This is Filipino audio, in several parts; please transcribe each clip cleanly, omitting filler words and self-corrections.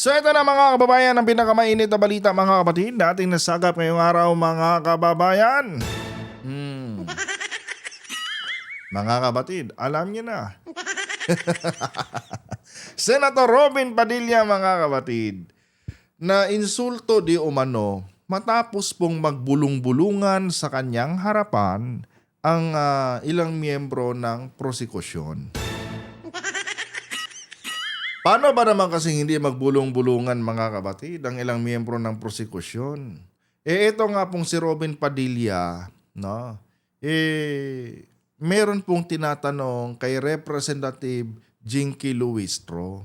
So ito na mga kababayan ang pinakamainit na balita mga kapatid dating nasagap ngayong araw mga kababayan. Mga kapatid, alam niyo na. Senator Robin Padilla mga kapatid na insulto di umano matapos pong magbulong-bulungan sa kanyang harapan ang ilang miyembro ng prosekusyon. Paano ba naman kasi hindi magbulong-bulungan mga kapatid ang ilang miyembro ng prosekusyon? Ito nga pong si Robin Padilla, no? Meron pong tinatanong kay Representative Jinky Luistro.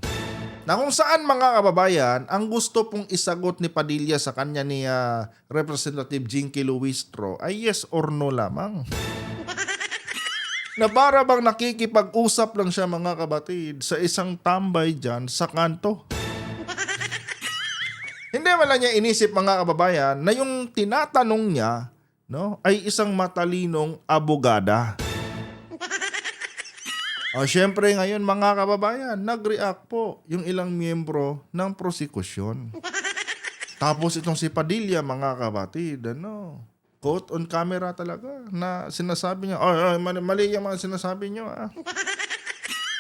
Na kung saan mga kababayan, ang gusto pong isagot ni Padilla sa kanya ni Representative Jinky Luistro ay yes or no lamang. Na para bang nakikipag-usap lang siya mga kapatid sa isang tambay dyan sa kanto. Hindi man lang niya inisip mga kababayan na yung tinatanong niya no, ay isang matalinong abogada. O syempre ngayon mga kababayan, nag-react po yung ilang miyembro ng prosekusyon. Tapos itong si Padilla mga kapatid, quote on camera talaga na sinasabi niya, mali yung mga sinasabi niyo.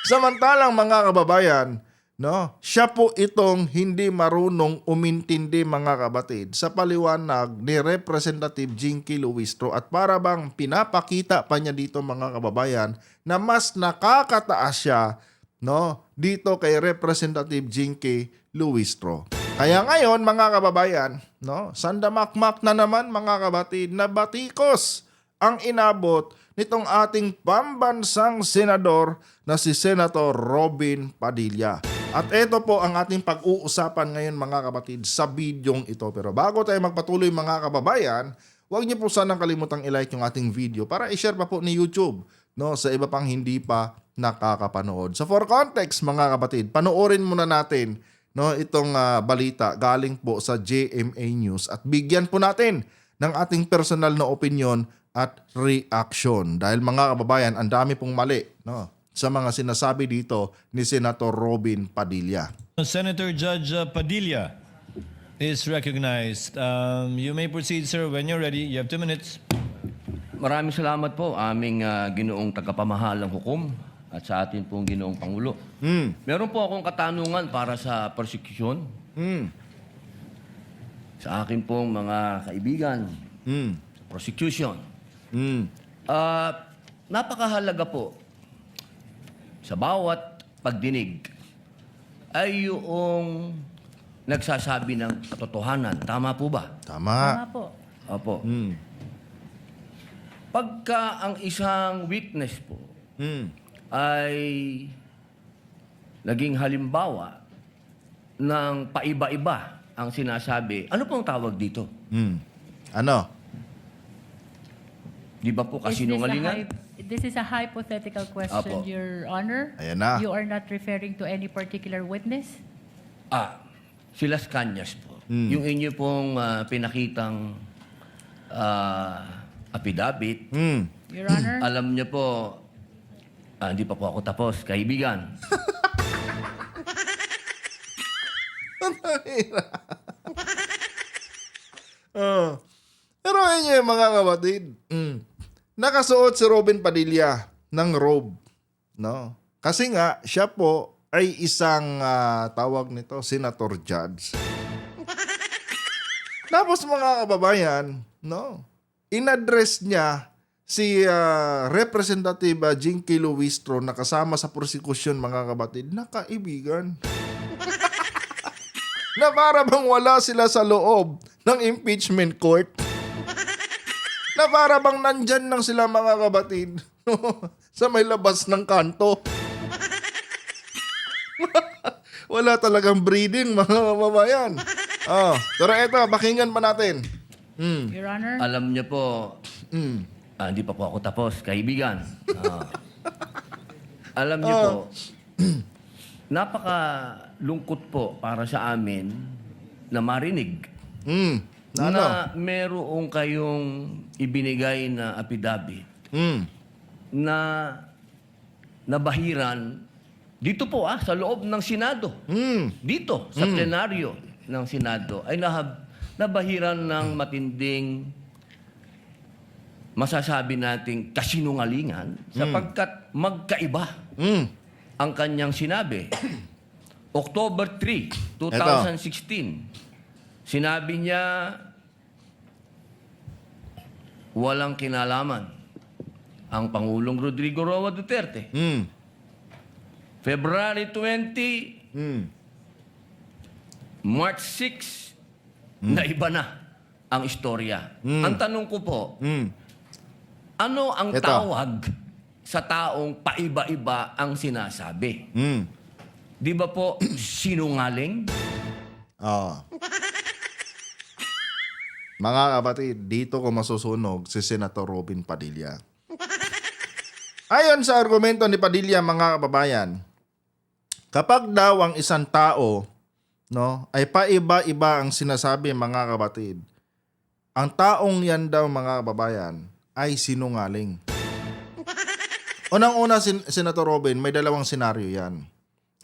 Samantalang mga kababayan, no, siya po itong hindi marunong umintindi mga kapatid sa paliwanag ni Representative Jinky Luistro at para bang pinapakita pa niya dito mga kababayan na mas nakakataas siya no, dito kay Representative Jinky Luistro. Kaya ngayon mga kababayan, no, sandamakmak na naman mga kapatid na batikos ang inabot nitong ating pambansang senador na si Senator Robin Padilla. At ito po ang ating pag-uusapan ngayon mga kapatid sa bidyong ito. Pero bago tayo magpatuloy mga kababayan, huwag niyo po sanang kalimutang i-like yung ating video para i-share pa po ni YouTube no, sa iba pang hindi pa nakakapanood. So for context mga kapatid, panoorin muna natin no, itong balita galing po sa GMA News at bigyan po natin ng ating personal na opinion at reaction. Dahil mga kababayan, ang dami pong mali no, sa mga sinasabi dito ni Senator Robin Padilla. Senator Judge Padilla is recognized. You may proceed, sir, when you're ready. You have 2 minutes. Maraming salamat po aming ginoong tagapamahalang hukom at sa atin pong ginoong Pangulo. Meron po akong katanungan para sa prosecution. Sa akin pong mga kaibigan. Prosecution. Napakahalaga po sa bawat pagdinig ay yung nagsasabi ng katotohanan. Tama po ba? Tama. Tama po. Opo. Pagka ang isang witness po ay naging halimbawa ng paiba-iba ang sinasabi, ano pong tawag dito? Ano? Di ba po kasinungalingan? This is a hypothetical question, Apo. Your Honor. Ayan na. You are not referring to any particular witness? Si Las Cañas po. Yung inyo pong pinakitang affidavit, Your Honor? alam niyo po, hindi pa po ako tapos, kaibigan. Pero ayun yung mga kapatid, nakasuot si Robin Padilla ng robe. No? Kasi nga, siya po ay isang tawag nito, senator judge. Tapos mga kababayan, no, in-address niya si Representative Jinky Luistro na kasama sa prosekusyon mga kapatid na kaibigan. Na para bang wala sila sa loob ng impeachment court. Na para bang nandyan lang sila mga kapatid sa may labas ng kanto. Wala talagang breeding mga kababayan. Pero eto, pakinggan pa natin. Your Honor? Alam niyo po, hindi pa po ako tapos, kaibigan. Alam niyo po, napakalungkot po para sa amin na marinig na merong kayong ibinigay na affidavit na nabahiran dito po sa loob ng Senado, dito sa plenaryo ng Senado, ay nabahiran ng matinding masasabi nating kasinungalingan sapagkat magkaiba ang kanyang sinabi. October 3, 2016, sinabi niya walang kinalaman ang Pangulong Rodrigo Roa Duterte. February 20, March 6, na iba na ang istorya. Ang tanong ko po, ano ang Ito. tawag sa taong paiba-iba ang sinasabi? Di ba po sinungaling? Oh. Mga kapatid, dito ko masusunog si Senator Robin Padilla. Ayon sa argumento ni Padilla, mga kababayan, kapag daw ang isang tao, no, ay paiba-iba ang sinasabi, mga kapatid, ang taong yan daw, mga kababayan, ay sinungaling. Unang-una, Senator Robin, may dalawang senaryo yan.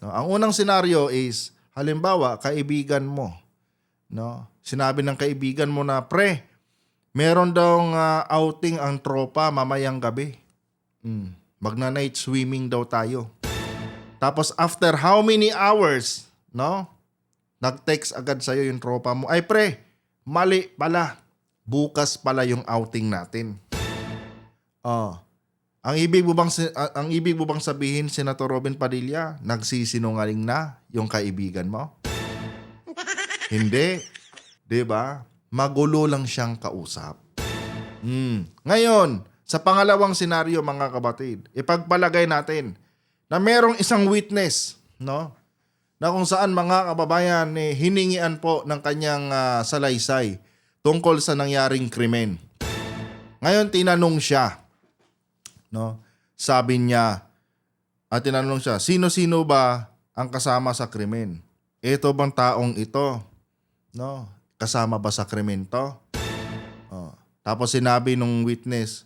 No, ang unang senaryo is, halimbawa, kaibigan mo. No? Sinabi ng kaibigan mo na, pre, meron daw outing ang tropa mamayang gabi. Magna-night swimming daw tayo. Tapos after how many hours, no? Nag-text agad sa'yo yung tropa mo, ay pre, mali pala. Bukas pala yung outing natin. Ang ibig mo bang sabihin, Senator Robin Padilla, nagsisinungaling na yung kaibigan mo? Hindi. 'Di ba? Magulo lang siyang kausap. Ngayon, sa pangalawang senaryo, mga kapatid, ipagpalagay natin na merong isang witness, no? Na kung saan, mga kababayan, hiningian po ng kanyang salaysay tungkol sa nangyaring krimen. Ngayon, tinanong siya, no? Sabi niya, tinanong siya, sino-sino ba ang kasama sa krimen? Ito bang taong ito? No? Kasama ba sa krimen to? Tapos sinabi nung witness,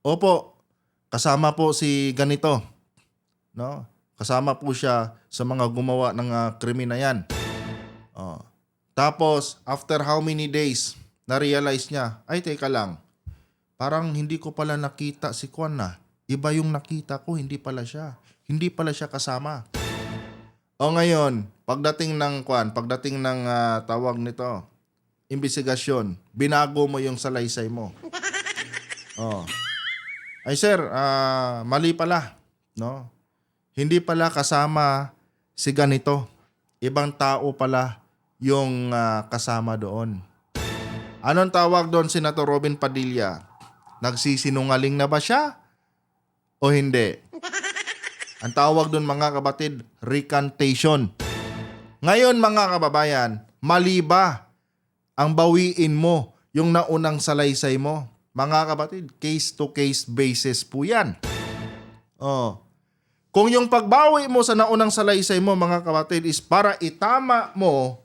opo, kasama po si ganito. No? Kasama po siya sa mga gumawa ng krimen na yan. Tapos, after how many days, na-realize niya, ay teka lang, parang hindi ko pala nakita si Kwan na. Iba yung nakita ko, hindi pala siya. Hindi pala siya kasama. O ngayon, pagdating ng tawag nito, investigasyon, binago mo yung salaysay mo. Ay sir, mali pala, no? Hindi pala kasama si ganito. Ibang tao pala yung kasama doon. Anong tawag doon, Senator Robin Padilla? Nagsisinungaling na ba siya? O hindi? Ang tawag doon, mga kapatid, recantation. Ngayon, mga kababayan, mali ba ang bawiin mo yung naunang salaysay mo? Mga kapatid, case-to-case basis po yan. Kung yung pagbawi mo sa naunang salaysay mo, mga kapatid, is para itama mo,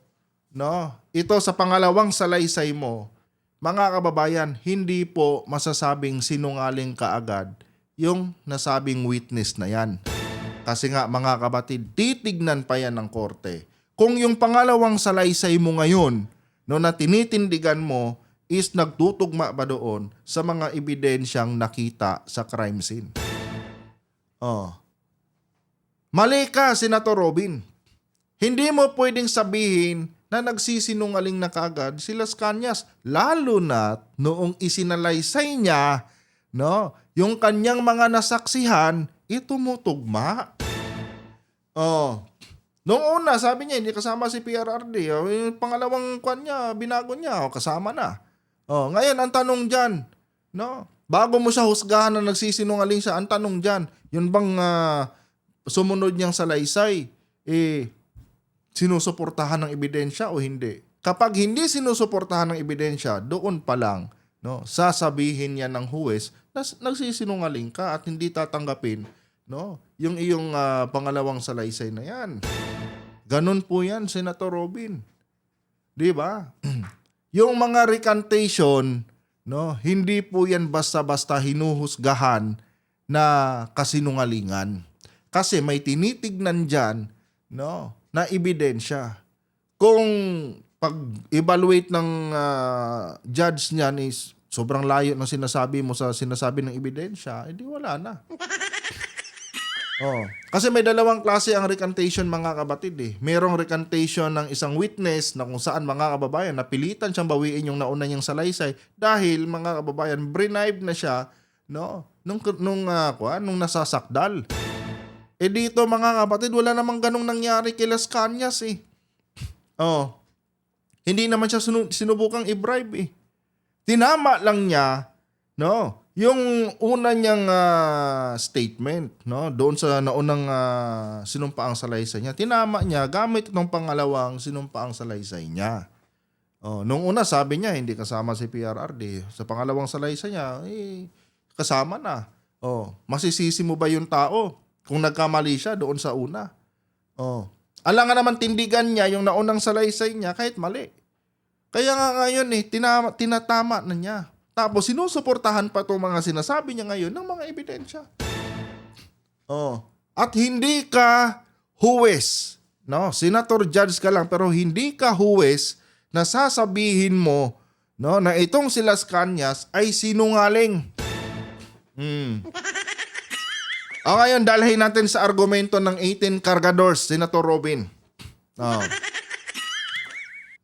no, ito sa pangalawang salaysay mo, mga kababayan, hindi po masasabing sinungaling kaagad yung nasabing witness na yan. Kasi nga, mga kapatid, titignan pa yan ng korte. Kung yung pangalawang salaysay mo ngayon, no, na tinitindigan mo, is nagtutugma ba doon sa mga ebidensyang nakita sa crime scene? Mali ka, Senator Robin. Hindi mo pwedeng sabihin na nagsisinungaling na kaagad si Las Cañas, lalo na noong isinalaysay niya, no, yung kanyang mga nasaksihan, tumutugma. Noong una, sabi niya, hindi kasama si PRRD. Yung pangalawang kanya, binago niya, kasama na. Ngayon, ang tanong dyan, no, bago mo siya husgahan na nagsisinungaling siya, ang tanong dyan, yun bang sumunod niyang salaysay, sinusuportahan ng ebidensya o hindi? Kapag hindi sinusuportahan ng ebidensya, doon pa lang, no, sasabihin niya ng huwes na nagsisinungaling ka at hindi tatanggapin, no, yung iyong pangalawang salaysay na yan. Ganun po yan, Senator Robin. Di ba? Yung mga recantation, no, hindi po yan basta-basta hinuhusgahan na kasinungalingan. Kasi may tinitignan diyan, no, na ebidensya. Kung pag-evaluate ng judge niyan is sobrang layo ng sinasabi mo sa sinasabi ng ebidensya, edi wala na. Oh, kasi may dalawang klase ang recantation, mga kabatid eh. Merong recantation ng isang witness na kung saan, mga kababayan, napilitan siyang bawiin yung nauna niyang salaysay dahil, mga kababayan, bribe na siya, no, nung nasasakdal. Eh dito, mga kabatid, wala namang ganong nangyari kay Las Cañas eh. Oh. Hindi naman siya sinubukang i-bribe eh. Tinama lang niya, no, yung una niyang statement, no, doon sa naunang sinumpaang salaysay niya. Tinama niya gamit itong pangalawang sinumpaang salaysay niya. Oh, nung una sabi niya hindi kasama si PRRD. Sa pangalawang salaysay niya, kasama na. Oh, masisisi mo ba yung tao kung nagkamali siya doon sa una? Oh. Alangan naman tindigan niya yung naunang salaysay niya kahit mali. Kaya nga ngayon tinatama na niya. Tapos sinusuportahan pa itong mga sinasabi niya ngayon ng mga ebidensya. Oh. At hindi ka huwes. No, senator judge ka lang pero hindi ka huwes na sasabihin mo, no, na itong si Las Cañas ay sinungaling. O ngayon, dalhin natin sa argumento ng 18 Cargadores, Senator Robin. Oh.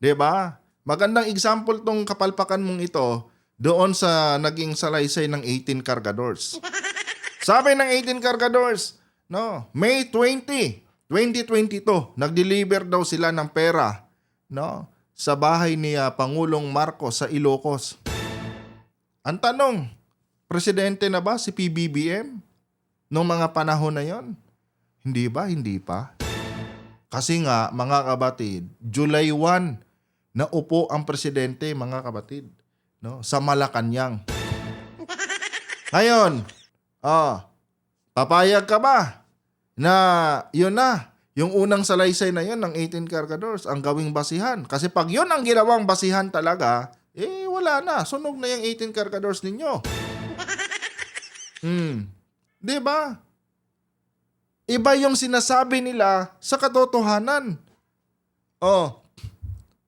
Diba? Magandang example tong kapalpakan mong ito doon sa naging salaysay ng 18 Cargadores. Sabi ng 18 Cargadores, no, May 20, 2022, nag-deliver daw sila ng pera, no, sa bahay ni Pangulong Marcos sa Ilocos. Ang tanong, presidente na ba si PBBM nung mga panahon na yon? Hindi ba? Hindi pa. Kasi nga, mga kabatid, July 1 na upo ang presidente, mga kabatid, no, sa Malacanang. Ngayon, papayag ka ba na yun na, yung unang salaysay na yun ng 18 Cargadores ang gawing basihan? Kasi pag yun ang ginawang basihan talaga, wala na. Sunog na yung 18 Cargadores ninyo. Di ba? Iba yung sinasabi nila sa katotohanan.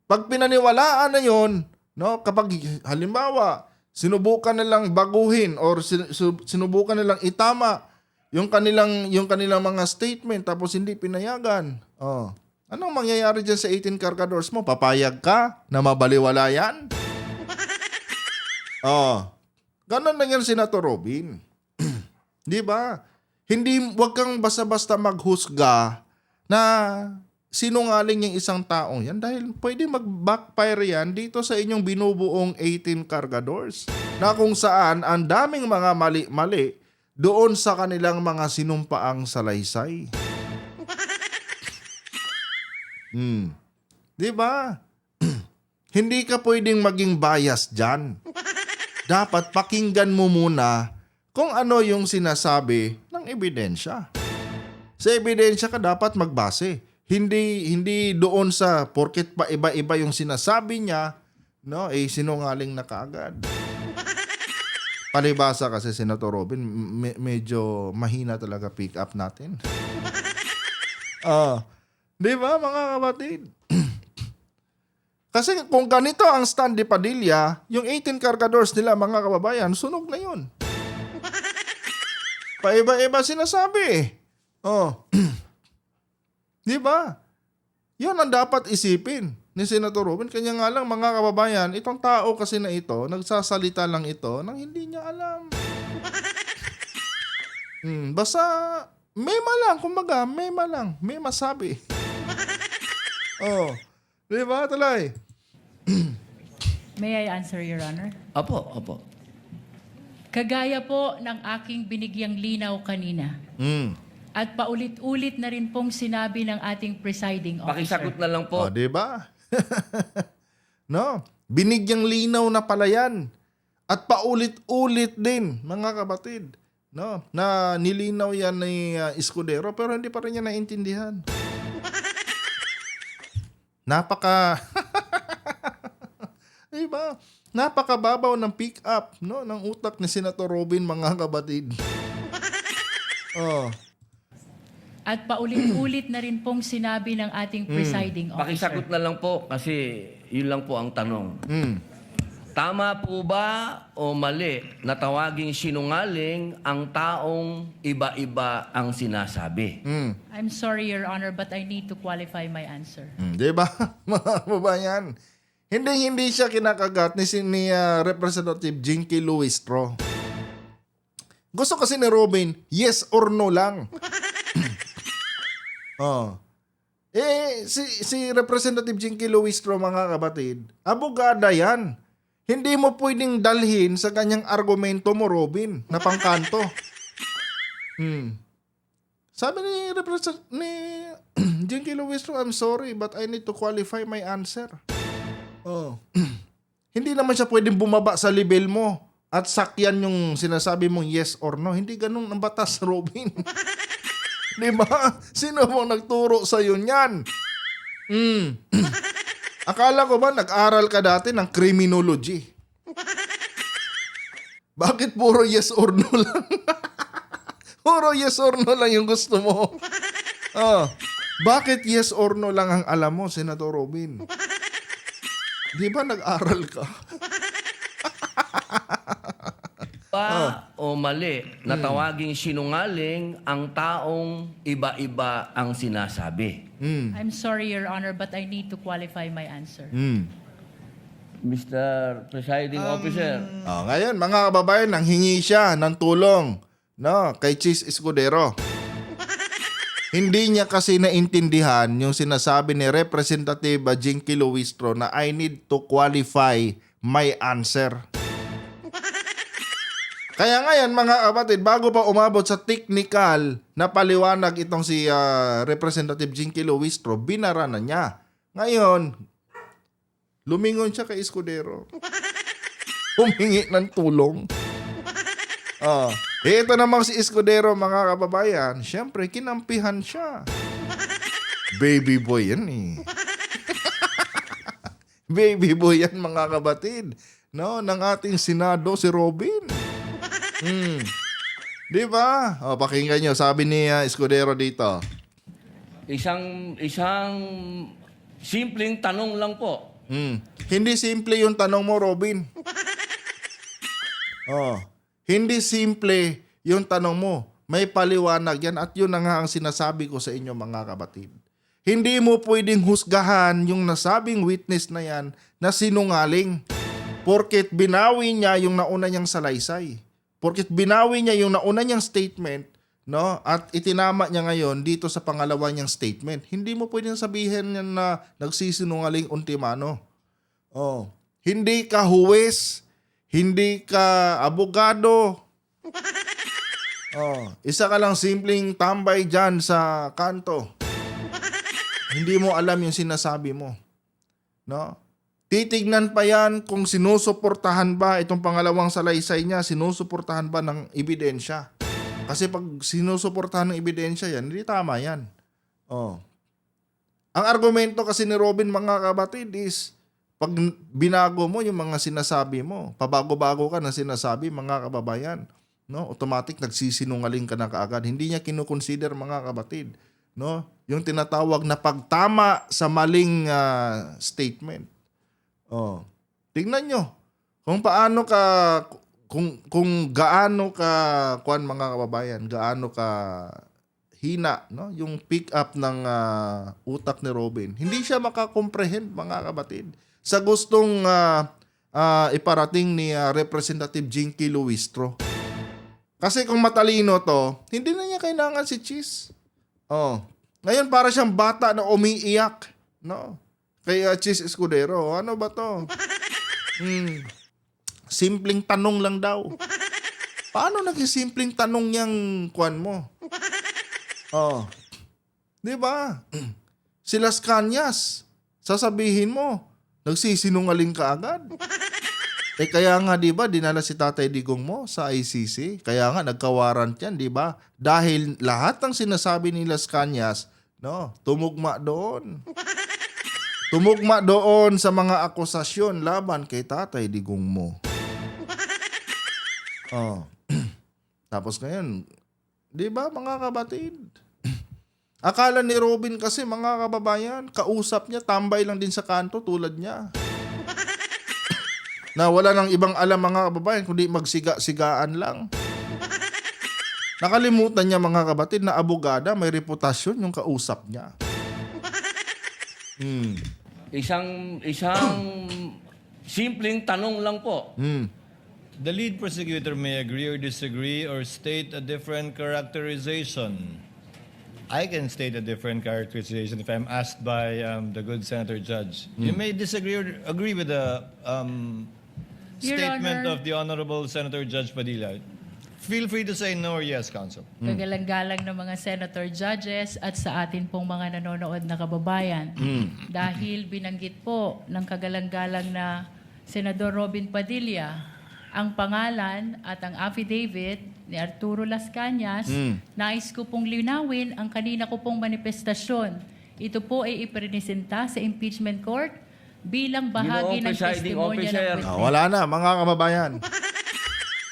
Pag pinaniwalaan na yun, no, kapag halimbawa, sinubukan nilang baguhin or sinubukan nilang itama yung kanilang mga statement tapos hindi pinayagan. Anong mangyayari dyan sa 18 Cargadores mo? Papayag ka na mabaliwala yan? Ganon na yan, Senator Robin. Di ba? Wag kang basta-basta maghusga na sinungaling yung isang taong yan dahil pwede mag-backfire yan dito sa inyong binubuong 18 Cargadores na kung saan ang daming mga mali-mali doon sa kanilang mga sinumpaang salaysay. Di ba? Hindi ka pwedeng maging bias dyan. Dapat pakinggan mo muna kung ano yung sinasabi ng ebidensya. Sa ebidensya ka dapat magbase. Hindi doon sa porket pa iba-iba yung sinasabi niya, no, sinungaling na kaagad. Palibasa kasi, Senator Robin, medyo mahina talaga pick up natin. Di ba, mga kapatid? Kasi kung ganito ang stand ni Padilla, yung 18 Cargadores nila, mga kababayan, sunog na yun. Paiba-iba sinasabi. Di ba? Yan ang dapat isipin ni Senator Robin. Kanya nga lang, mga kababayan, itong tao kasi na ito, nagsasalita lang ito nang hindi niya alam. Basta, mema lang, kumbaga, mema lang, may masabi. Di ba, Talay? May I answer, Your Honor? Opo. Kagaya po ng aking binigyang linaw kanina. At paulit-ulit na rin pong sinabi ng ating presiding officer. Pakisagot na lang po. Di ba? No, binigyang linaw na pala yan. At paulit-ulit din, mga kapatid, no, na nilinaw yan ni Escudero pero hindi pa rin niya naintindihan. Diba? Napakababaw ng pick up, no, ng utak ni Senator Robin, mga kapatid. At paulit-ulit na rin pong sinabi ng ating presiding officer. Pakisagot na lang po kasi yun lang po ang tanong. Tama po ba o mali na tawaging sinungaling ang taong iba-iba ang sinasabi? I'm sorry, Your Honor, but I need to qualify my answer. Di ba, mga kababayan? Hindi siya kinakagat ni Representative Jinky Luistro. Gusto kasi ni Robin, yes or no lang. Si Representative Jinky Luistro, mga kabatid, abogada yan. Hindi mo pwedeng dalhin sa kanyang argumento mo, Robin, na pangkanto. Sabi ni Jinky Luistro, I'm sorry, but I need to qualify my answer. Hindi naman siya pwedeng bumaba sa level mo at sakyan yung sinasabi mong yes or no. Hindi ganun ang batas, Robin. Di ba? Sino mo nagturo sa'yo niyan? Akala ko ba nag-aral ka dati ng criminology? Bakit puro yes or no lang? Puro yes or no lang yung gusto mo. Bakit yes or no lang ang alam mo, Senator Robin? Di ba nag-aral ka? Pa o mali na tawaging sinungaling ang taong iba-iba ang sinasabi? I'm sorry, Your Honor, but I need to qualify my answer. Mr. Presiding Officer, Ngayon, mga kababayan, nanghingi siya ng tulong, no, kay Chis Escudero. Hindi niya kasi naintindihan yung sinasabi ni Representative Jinky Luistro na I need to qualify my answer. Kaya ngayon, mga kapatid, bago pa umabot sa technical na paliwanag itong si Representative Jinky Luistro, binara na niya. Ngayon, lumingon siya kay Escudero. Humingi ng tulong. Ito namang si Escudero, mga kababayan, syempre, kinampihan siya. Baby boy yan eh. Baby boy yan, mga kabatid. No, ng ating Senado, si Robin. Di ba? Pakinggan nyo, sabi ni Escudero dito. isang simpleng tanong lang po. Hindi simple yung tanong mo, Robin. Hindi simple yung tanong mo. May paliwanag yan at yun na nga ang sinasabi ko sa inyo, mga kabatid. Hindi mo pwedeng husgahan yung nasabing witness na yan na sinungaling. Porket binawi niya yung nauna niyang salaysay. Porket binawi niya yung nauna niyang statement, no? At itinama niya ngayon dito sa pangalawa niyang statement. Hindi mo pwedeng sabihin niya na nagsisinungaling ultimano. Hindi ka huwes, hindi ka abogado. Isa ka lang simpleng tambay dyan sa kanto. Hindi mo alam yung sinasabi mo. No? Titignan pa yan kung sinusuportahan ba itong pangalawang salaysay niya, sinusuportahan ba ng ebidensya. Kasi pag sinusuportahan ng ebidensya yan, hindi tama yan. Ang argumento kasi ni Robin, mga kabatid, is pag binago mo yung mga sinasabi mo, pabago-bago ka ng sinasabi, mga kababayan, no? Automatic nagsisinungaling ka na kaagad. Hindi niya kinukonsider, mga kabatid, no? Yung tinatawag na pagtama sa maling statement. Tingnan nyo kung paano ka kung gaano ka mga kababayan, gaano ka hina, no, yung pick up ng utak ni Robin. Hindi siya makakomprehend, mga kabatid, sa gustong iparating ni Representative Jinky Luistro. Kasi kung matalino to, hindi na niya kailangan si Chis. Ngayon para siyang bata na umiiyak, no? Kay Chis Escudero, ano ba to? Simpleng tanong lang daw. Paano naging simpleng tanong niyang kuwan mo? Di ba? Si Las Cañas, sasabihin mo, nagsisinungaling ka agad. Kaya nga, di ba, dinala si Tatay Digong mo sa ICC. Kaya nga, nagka-warrant yan, di ba? Dahil lahat ng sinasabi ni Las Cañas, no, tumugma doon. Tumugma doon sa mga akusasyon laban kay Tatay Digong mo. Tapos ngayon, di ba, mga kabatid? Akala ni Robin kasi, mga kababayan, kausap niya, tambay lang din sa kanto tulad niya. Na wala nang ibang alam, mga kababayan, kundi magsiga-sigaan lang. Nakalimutan niya, mga kabatid, na abogada, may reputasyon yung kausap niya. Isang simpleng tanong lang po. The lead prosecutor may agree or disagree or state a different characterization. I can state a different characterization if I'm asked by the good Senator Judge. You may disagree or agree with the Your statement Honor. of the Honorable Senator Judge Padilla. Feel free to say no or yes, Counsel. Kagalang-galang ng mga senator judges at sa atin pong mga nanonood na kababayan. Dahil binanggit po ng kagalang-galang na Senador Robin Padilla ang pangalan at ang affidavit ni Arturo Las Cañas, nais ko pong linawin ang kanina ko pong manifestasyon. Ito po ay ipresenta sa impeachment court bilang bahagi Ginoong ng presiding testimonya officer. ng witness. Wala na, mga kababayan.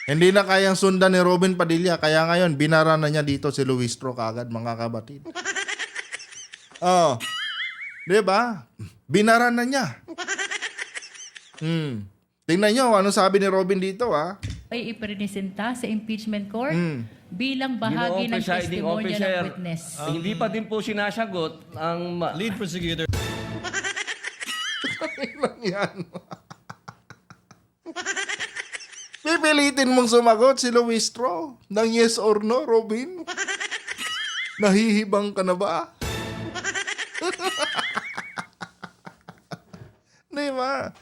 Hindi na kayang sundan ni Robin Padilla, kaya ngayon, binara na niya dito si Luistro kagad, mga kabatid. Oh, di ba? Binara na niya. Tingnan nyo, ano sabi ni Robin dito, ha? Ay ipresenta sa impeachment court bilang bahagi Ginoong ng presiding testimonya officer. ng witness. Hindi pa din po sinasagot ang Lead prosecutor. Yan. Pipilitin mong sumagot si Luistro ng yes or no, Robin? Nahihibang ka na ba? Di ba?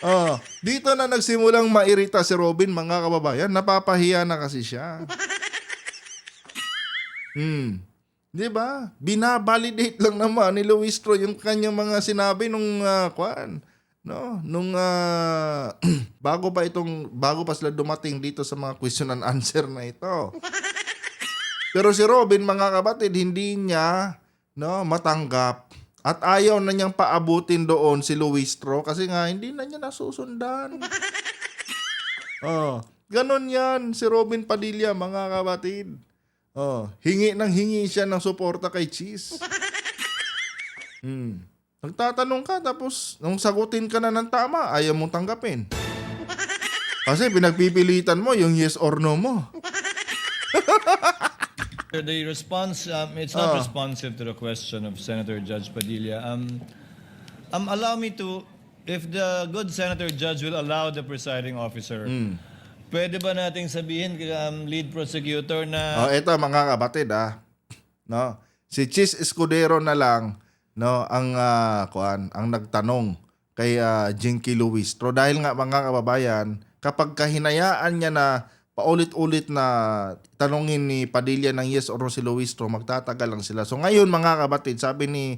Oh, dito na nagsimulang mairita si Robin, mga kababayan. Napapahiya na kasi siya. Di ba? Binabalidate lang naman ni Luistro yung kanyang mga sinabi nung nung bago pa sila dumating dito sa mga question and answer na ito. Pero si Robin, mga kabatid, hindi niya matanggap at ayaw na niyang paabutin doon si Luistro kasi nga hindi na niya nasusundan. Ganon yan si Robin Padilla, mga kabatid. Hingi siya ng suporta kay Cheese. Nagtatanong ka tapos nung sagutin ka na ng tama, ayaw mong tanggapin. Kasi pinagpipilitan mo yung yes or no mo. The response, it's not responsive to the question of Senator Judge Padilla. Allow me to, if the good Senator Judge will allow the presiding officer, pwede ba nating sabihin, lead prosecutor, na Eto, mga kabatid, no? Si Cheese Escudero na lang ang nagtanong kay Jinky Luistro dahil nga, mga kababayan, kapag kahinayaan niya na paulit-ulit na tanungin ni Padilla ng yes or no si Luistro, magtatagal lang sila. So ngayon, mga kabatid, sabi ni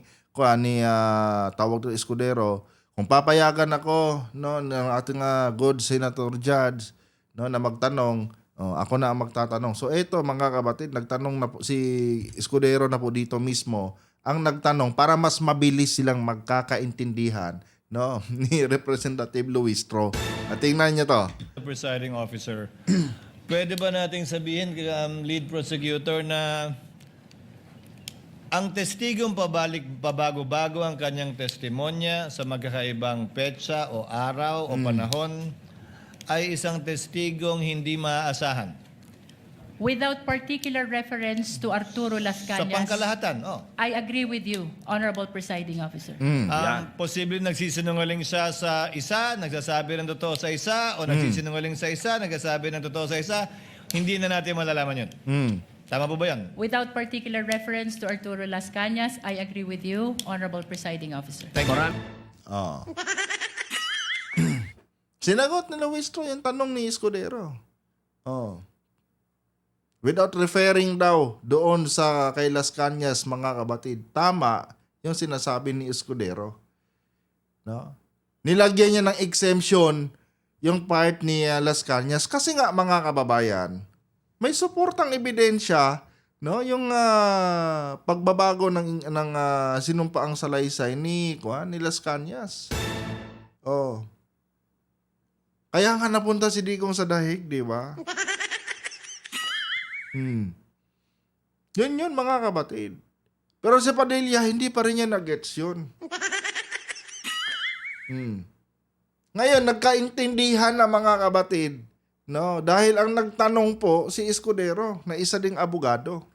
tawag to Escudero, kung papayagan ako ng ating good Senator Judge na magtanong, ako na ang magtatanong. So ito, mga kabatid, nagtanong na po si Escudero na po dito mismo ang nagtanong para mas mabilis silang magkakaintindihan ni Representative Luistro. At tingnan niyo to. the presiding officer, pwede ba nating sabihin, lead prosecutor, na ang testigong pabago-bago ang kanyang testimonya sa magkakaibang petsa o araw o panahon ay isang testigong hindi maaasahan? Without particular reference to Arturo Las Sa Cañas, pangkalahatan, I agree with you, Honorable Presiding Officer. Posible nagsisinungaling siya sa isa, nagsasabi ng totoo sa isa, o nagsisinungaling sa isa, nagsasabi ng totoo sa isa, hindi na natin malalaman yun. Tama po ba yan? Without particular reference to Arturo Las Cañas, I agree with you, Honorable Presiding Officer. Thank you. Sinagot ni Luistro yung tanong ni Escudero. Without referring daw doon sa kay Las Cañas, mga kabatid, tama yung sinasabi ni Escudero. Nilagyan niya ng exemption yung part ni Las Cañas kasi nga, mga kababayan, may suportang ebidensya, yung pagbabago ng sinumpaang salaysay ni Las Cañas. Kaya nga napunta si Digong sa dahig, di ba? Yun, mga kabatid. Pero si Padilla, hindi pa rin niya na-gets yun. Ngayon, nagkaintindihan na mga kabatid, no? Dahil ang nagtanong po si Escudero na isa ding abogado.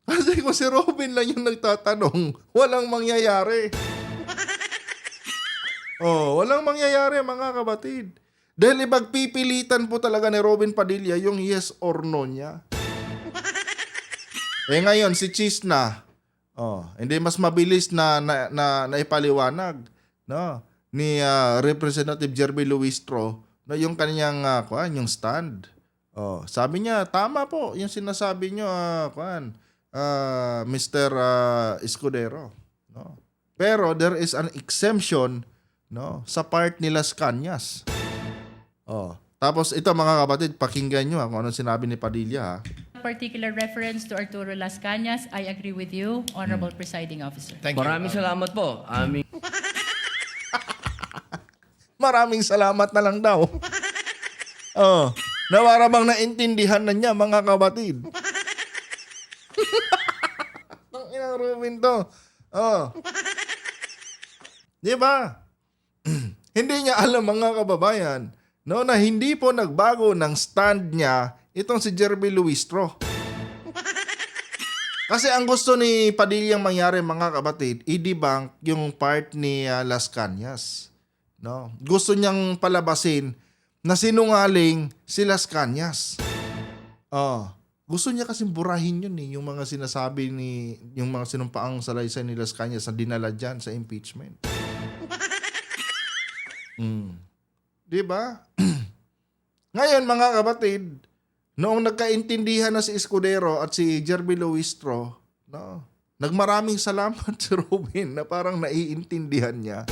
Kasi kung si Robin lang yung nagtatanong, walang mangyayari. Walang mangyayari mga kabatid. Dahil ipagpipilitan po talaga ni Robin Padilla yung yes or no niya. Ngayon, si Cheese na, hindi mas mabilis na ipaliwanag, no? Ni Representative Jerby Luistro na yung kanyang yung stand. Sabi niya, tama po yung sinasabi niyo, Mr. Escudero, no? Pero there is an exemption, no, sa part ni Las Cañas. Tapos ito mga kapatid, pakinggan niyo kung anong sinabi ni Padilla. Particular reference to Arturo Las Cañas, I agree with you, Honorable Presiding Officer. Thank you. Maraming salamat po. Maraming salamat na lang daw. Nawara bang naintindihan na niya mga kapatid. Ang inang Robin to. Di ba? Hindi niya alam mga kababayan, no, na hindi po nagbago ng stand niya itong si Jerby Luistro. Kasi ang gusto ni Padillang mangyari mga kapatid, i-debunk yung part ni Las Cañas. No? Gusto niyang palabasin na sinungaling si Las Cañas. Gusto niya kasing burahin yun yung mga sinasabi yung mga sinumpaang salaysay ni Las Cañas na dinala dyan sa impeachment. Di ba? Ngayon mga kapatid, noong nagkaintindihan na si Escudero at si Jerby Luistro, no, nagmaraming salamat si Robin na parang naiintindihan niya.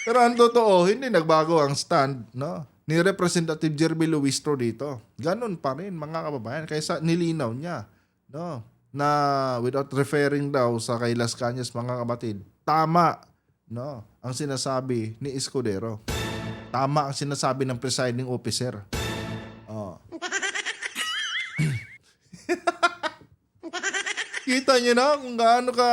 Pero ang totoo, hindi nagbago ang stand, no, ni Representative Jerby Luistro dito. Ganun pa rin mga kababayan, kaysa nilinaw niya, no, na without referring daw sa kay Las Cañas mga kapatid, tama, no, ang sinasabi ni Escudero. Tama ang sinasabi ng presiding officer. Kita niyo na kung gaano ka...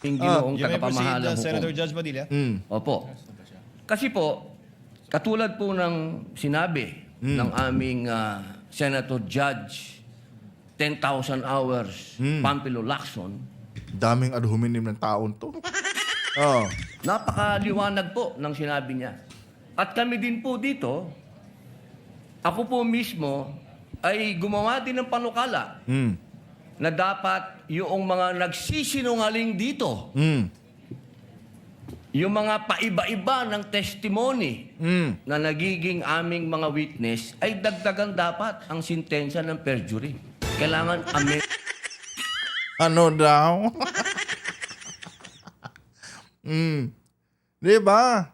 Yung ginoong You may proceed, tagapamahalang hukom. Senator Judge Padilla. Opo. Kasi po, katulad po ng sinabi ng aming Senator Judge, 10,000 hours, Pampilo Lacson, Daming ad hominem ng taon to. napakaliwanag po ng sinabi niya. At kami din po dito, ako po mismo ay gumawa din ng panukala na dapat yung mga nagsisinungaling dito, yung mga paiba-iba ng testimony na nagiging aming mga witness, ay dagdagan dapat ang sintensya ng perjury. Kailangan Ano daw? Di ba?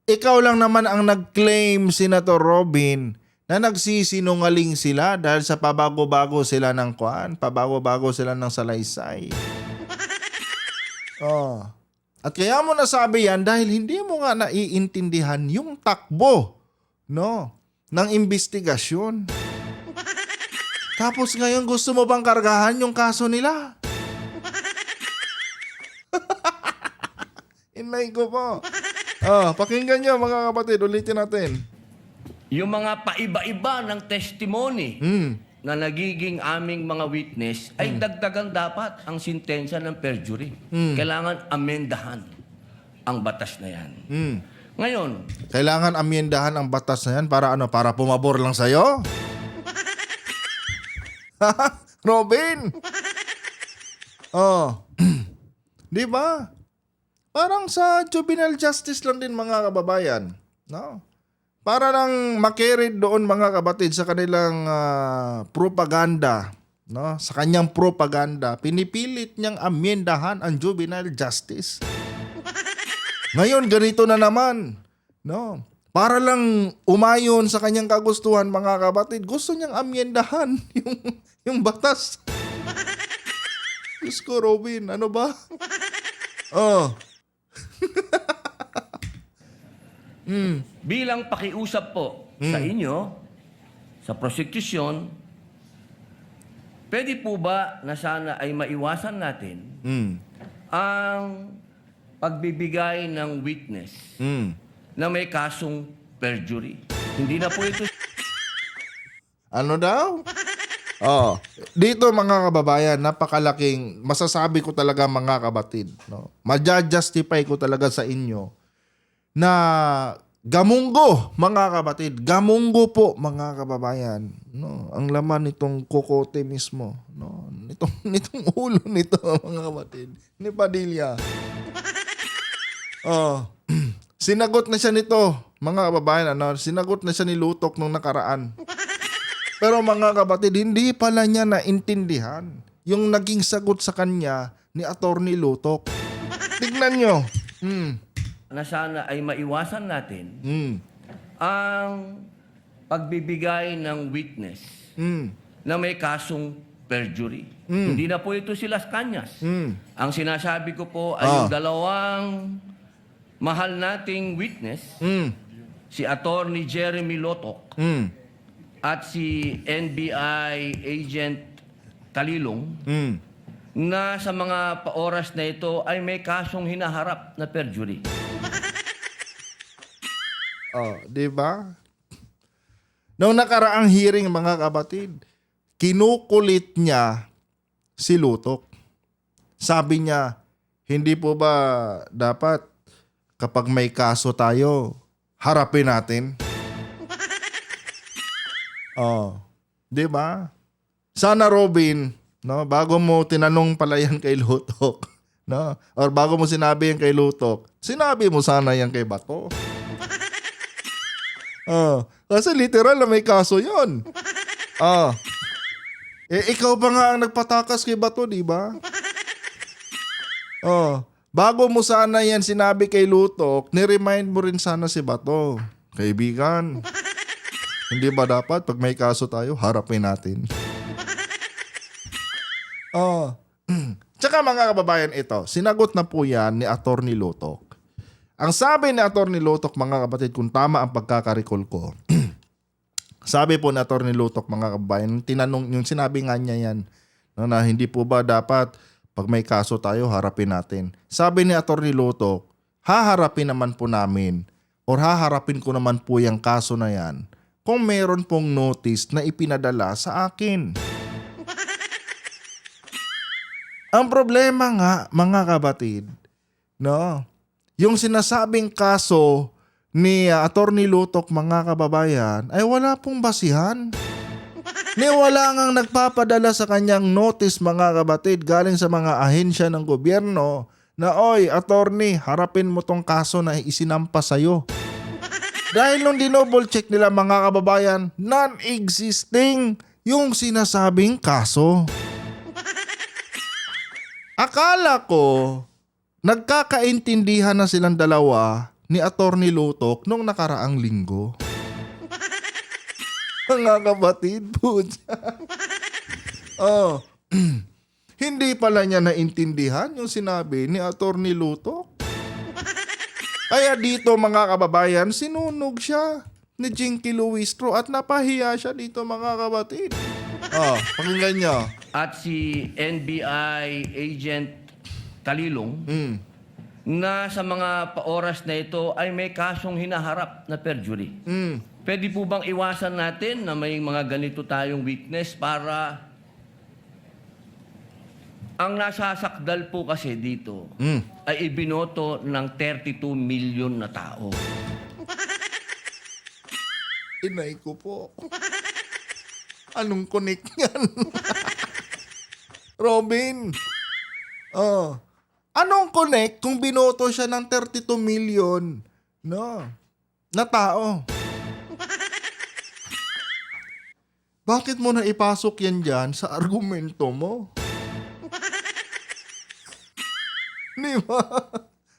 Ikaw lang naman ang nag-claim, Senator Robin, na nagsisinungaling sila dahil sa pabago-bago sila ng pabago-bago sila ng salaysay. At kaya mo nasabi yan dahil hindi mo nga naiintindihan yung takbo, no, ng investigasyon. Tapos ngayon gusto mo bang kargahan yung kaso nila? Inay ko po. Pakinggan nyo mga kapatid, ulitin natin. yung mga paiba-iba ng testimony na nagiging aming mga witness, ay dagdagan dapat ang sintensya ng perjury. Kailangan amendahan ang batas na yan. Ngayon, Kailangan amyendahan ang batas na yan para ano? Para pumabor lang sa'yo? Robin! Di ba? Parang sa juvenile justice lang din mga kababayan. No? Para lang makirid doon mga kabatid sa kanilang propaganda. No? Sa kanyang propaganda, pinipilit niyang amyendahan ang juvenile justice. Ngayon, ganito na naman. No? Para lang umayon sa kanyang kagustuhan mga kabatid, gusto niyang amyendahan yung batas. Diyos ko, Robin, ano ba? bilang pakiusap po sa inyo, sa prosecution, Pwede po ba na sana ay maiwasan natin Mm. ang pagbibigay ng witness Mm. na may kasong perjury? Hindi na po ito Ano daw? Oh, dito mga kababayan, napakalaking masasabi ko talaga mga kabatid, no. Maja-justify ko talaga sa inyo na gamunggo mga kabatid, gamunggo po mga kababayan, no. Ang laman nitong kokote mismo, no. Nitong ulo nito mga kabatid, ni Padilla. Oh. Sinagot na siya nito, mga kababayan, ano, sinagot na siya ni Lutok nung nakaraan. Pero mga kabatid, hindi pala niya naintindihan yung naging sagot sa kanya ni Attorney Lutok. Tignan nyo. na sana ay maiwasan natin Mm. ang pagbibigay ng witness Mm. na may kasong perjury. Hindi na po ito sila Kanyas. Ang sinasabi ko po ay yung dalawang mahal nating witness, Mm. si Attorney Jeremy Lotok Mm. at si NBI Agent Talilong, Mm. na sa mga oras na ito ay may kasong hinaharap na perjury. Oh, di ba? Noong nakaraang hearing mga kabatid, kinukulit niya si Lutok. Sabi niya, hindi po ba dapat kapag may kaso tayo, harapin natin? Oh, 'di ba? Sana Robin, no, bago mo tinanong pala yan kay Lutok, no? Or bago mo sinabi yan kay Lutok, sinabi mo sana yan kay Bato. Oh, kasi literal na may kaso 'yon. Oh. Ikaw pa nga ang nagpatakas kay Bato, 'di ba? Oh, bago mo sana yan sinabi kay Lutok, ni-remind mo rin sana si Bato. Kaibigan, hindi ba dapat pag may kaso tayo, harapin natin? Oh. Tsaka mga kababayan, ito, sinagot na po yan ni Attorney Lutok. Ang sabi ni Attorney Lutok, mga kapatid, kung tama ang pagkakarikol ko, sabi po ni Attorney Lutok, mga kababayan, tinanong, yung sinabi nga niya yan, no, na hindi po ba dapat pag may kaso tayo, harapin natin. Sabi ni Attorney Lutok, haharapin naman po namin or haharapin ko naman po yung kaso na yan kung meron pong notice na ipinadala sa akin. Ang problema nga, mga kabatid, no, yung sinasabing kaso ni Attorney Lutok, mga kababayan, ay wala pong basihan. Ni wala ngang nagpapadala sa kanyang notice, mga kabatid, galing sa mga ahensya ng gobyerno na, oy, attorney, harapin mo tong kaso na isinampa sa'yo. Dahil nung dinouble check nila, mga kababayan, non-existing yung sinasabing kaso. Akala ko, nagkakaintindihan na silang dalawa ni Attorney Lutok nung nakaraang linggo. Mga kabatid po siya. Oh. Hindi pala niya naintindihan yung sinabi ni Attorney Lutok. Kaya dito, mga kababayan, sinunog siya ni Jinky Luistro at napahiya siya dito, mga kabatid. Oh, pakinggan niyo. At si NBI Agent Talilong, na sa mga oras na ito ay may kasong hinaharap na perjury. Pwede po bang iwasan natin na may mga ganito tayong witness para ang nasasakdal po kasi dito ay ibinoto ng 32 million na tao. Inay ko po. Anong connect yan? Robin. Oh. Anong connect kung binoto siya ng 32 million, no, na tao? Bakit mo na ipasok yan dyan sa argumento mo? Di ba?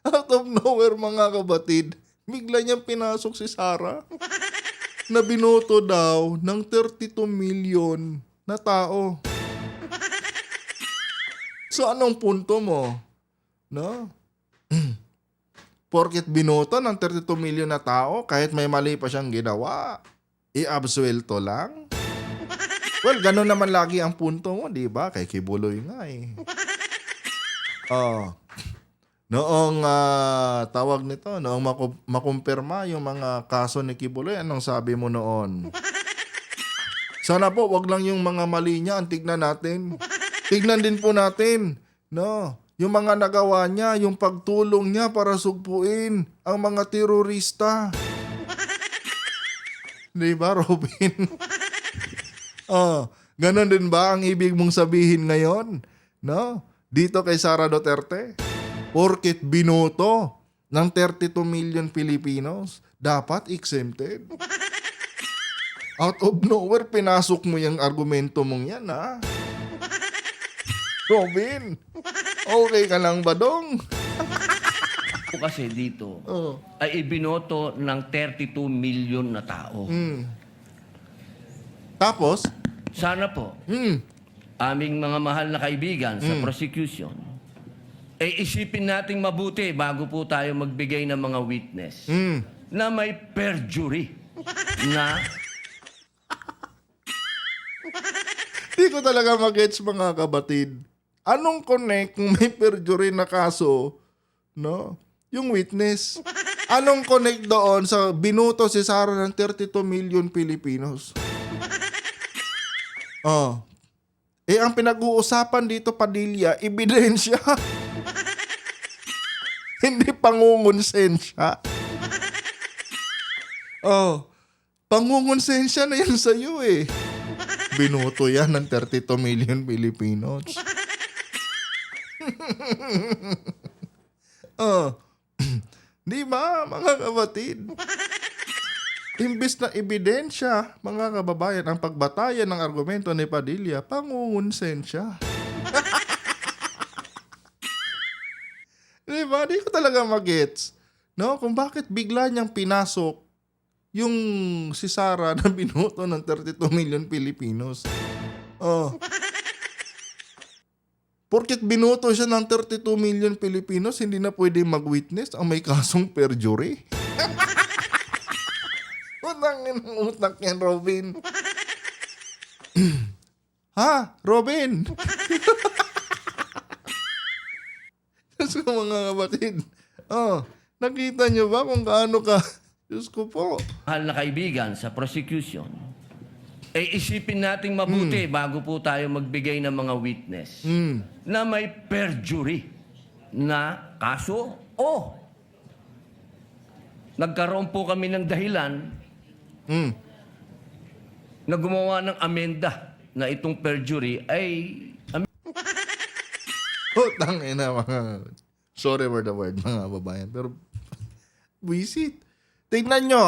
Out of nowhere, mga kabatid, bigla niyang pinasok si Sarah na binoto daw ng 32 million na tao. So anong punto mo? No? Porket binoto ng 32 million na tao, kahit may mali pa siyang ginawa, i-absuelto lang? Well, ganun naman lagi ang punto mo, di ba? Kay Kibuloy nga eh. Noong tawag nito, noong makumpirma yung mga kaso ni Kibuloy, anong sabi mo noon? Sana po, wag lang yung mga mali niya ang tignan natin. Tignan din po natin, no? Yung mga nagawa niya, yung pagtulong niya para sugpuin ang mga terorista. Di ba, Robin? Ganon din ba ang ibig mong sabihin ngayon? No? Dito kay Sara Duterte? Porket binoto ng 32 million Filipinos, dapat exempted? Out of nowhere, pinasok mo yung argumento mong yan, ha? Robin, okay ka lang ba, dong? Po kasi dito Oh. ay ibinoto ng 32 million na tao. Tapos, Sana po, aming mga mahal na kaibigan sa prosecution, ay isipin nating mabuti bago po tayo magbigay ng mga witness na may perjury na di ko talaga magets mga kabatid. Anong connect kung may perjury na kaso, no? Yung witness. Anong connect doon sa binuto si Sara ng 32 million Filipinos? Ang pinag-uusapan dito, Padilla, ebidensya. Hindi pangungonsensya. Pangungonsensya na yan sa'yo eh. Binuto yan ng 32 million Filipinos. Di ba, mga kabatid? Imbis na ebidensya, mga kababayan, ang pagbatayan ng argumento ni Padilla, pangungonsensya. Di ba? Di ko talaga magets. No? Kung bakit bigla niyang pinasok yung si Sara na binuto ng 32 million Filipinos. Porket binuto siya ng 32 million Filipinos, hindi na pwede mag-witness ang may kasong perjury. Utak yan, Robin. Ha? Robin? Diyos ko, mga kapatid. Nakita niyo ba kung gaano ka... Diyos ko po. mahal na kaibigan sa prosecution, ay isipin nating mabuti bago po tayo magbigay ng mga witness na may perjury na kaso o nagkaroon po kami ng dahilan na gumawa ng amenda na itong perjury ay Tangina, mga... Sorry for the word, mga babayan. Pero, visit. Tingnan nyo,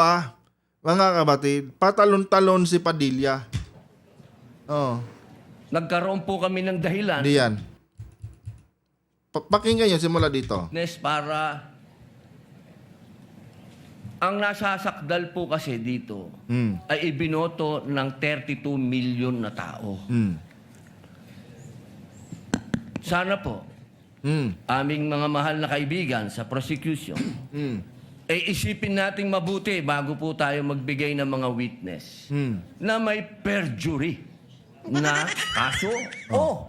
mga kabatid. Patalon-talon si Padilla. nagkaroon po kami ng dahilan Hindi yan. Pakinggan nyo, simula dito. para ang nasasakdal po kasi dito ay ibinoto ng 32 million na tao. Sana po, aming mga mahal na kaibigan sa prosecution, ay isipin nating mabuti bago po tayo magbigay ng mga witness na may perjury na kaso o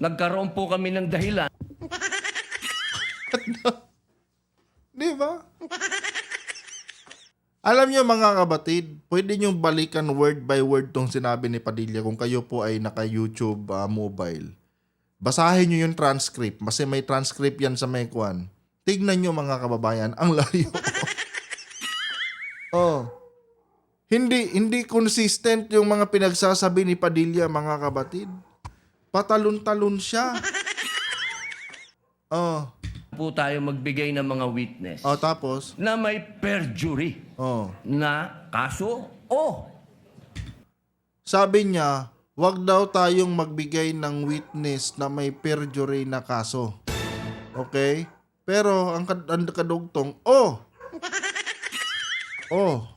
nagkaroon po kami ng dahilan Di ba? Alam nyo, mga kabatid, pwede nyo balikan word by word tong sinabi ni Padilla kung kayo po ay naka-YouTube mobile. Basahin nyo yung transcript. Kasi may transcript yan sa may kwan. Tignan nyo, mga kababayan, ang layo. Hindi consistent yung mga pinagsasabi ni Padilla, mga kabatid. Patalon-talon siya. po tayo magbigay ng mga witness Tapos? na may perjury na kaso o Sabi niya, wag daw tayong magbigay ng witness na may perjury na kaso. Okay? Pero ang kadugtong,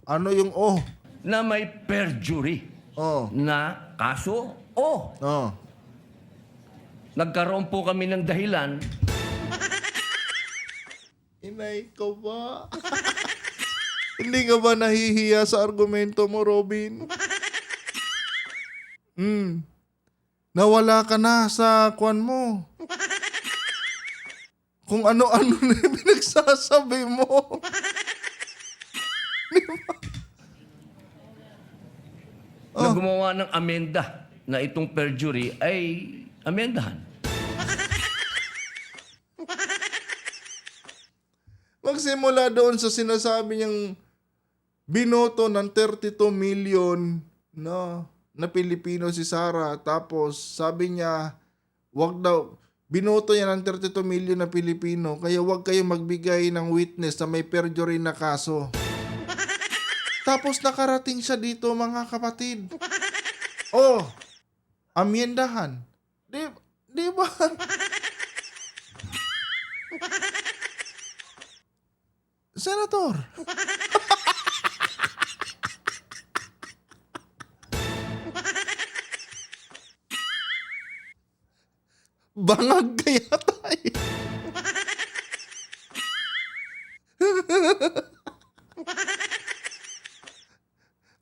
ano yung na may perjury na kaso o nagkaroon po kami ng dahilan Inay ko ba? Hindi ka ba nahihiya sa argumento mo, Robin? Nawala ka na sa kwan mo. Kung ano-ano na yung pinagsasabi mo. Na gumawa ng amenda na itong perjury ay amendahan. Magsimula doon sa sinasabi niyang binoto ng 32 million na Pilipino si Sara. Tapos sabi niya, wag daw, binoto niya ng 32 million na Pilipino, kaya wag kayong magbigay ng witness na may perjury na kaso. Tapos nakarating siya dito, mga kapatid. Oh, amyendahan. Di ba? Senator. Bangag kaya tayo.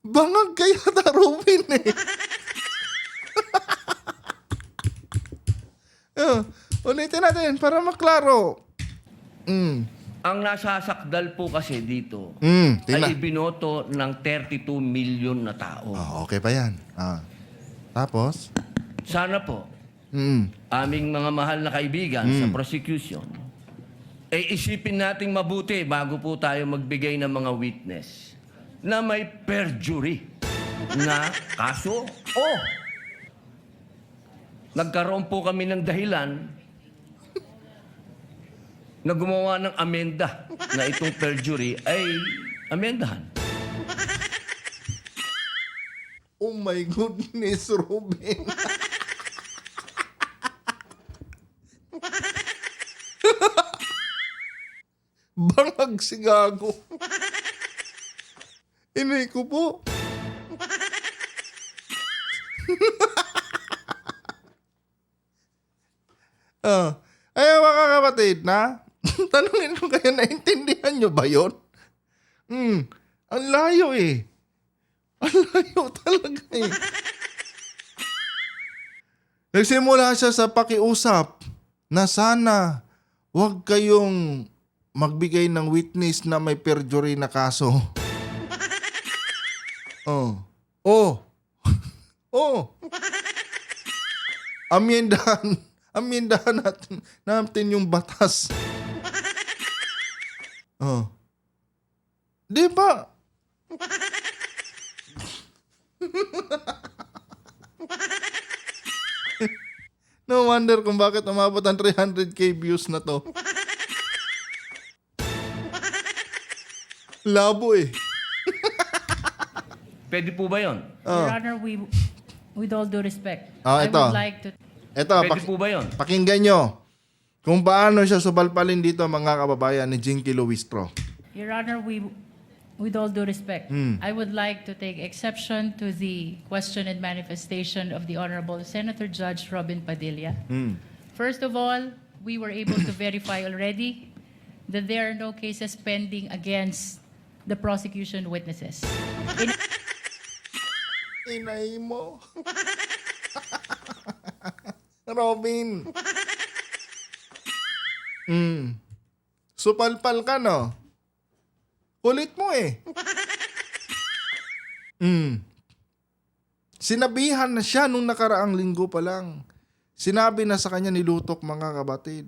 Bangag kaya ta, Robin eh. Ulitin natin para maklaro. Ang nasasakdal po kasi dito Tina. ay ibinoto ng 32 million na tao. Okay pa yan. Tapos? Sana po, aming mga mahal na kaibigan sa prosecution, isipin nating mabuti bago po tayo magbigay ng mga witness na may perjury na kaso. Nagkaroon po kami ng dahilan na gumawa ng amenda na itong perjury ay amendahan. Oh my goodness, Robin. Bangag si Gago. Inay ko po. Ay, mga kapatid, na? Tanungin ko kayo, naintindihan nyo ba yun? Ang layo eh. Ang layo talaga eh. Nagsimula siya sa pakiusap na sana wag kayong magbigay ng witness na may perjury na kaso. Oh. Amyendahan natin yung batas. Di ba? No wonder kung bakit umabot ang 300k views na to. Labo eh. Pwede po ba yun? Your Honor, with all due respect, I Ito. would like to... Ito, Pwede po ba yun? pakinggan nyo kung paano siya subalpalin dito, mga kababayan, ni Jinky Luistro. Your Honor, with all due respect, I would like to take exception to the question and manifestation of the Honorable Senator Judge Robin Padilla. First of all, we were able to verify already that there are no cases pending against the prosecution witnesses. Inay mo. Robin. Supalpal ka, no? Kulit mo eh. Sinabihan na siya nung nakaraang linggo pa lang. Sinabi na sa kanya ni Lutok, mga kabatid,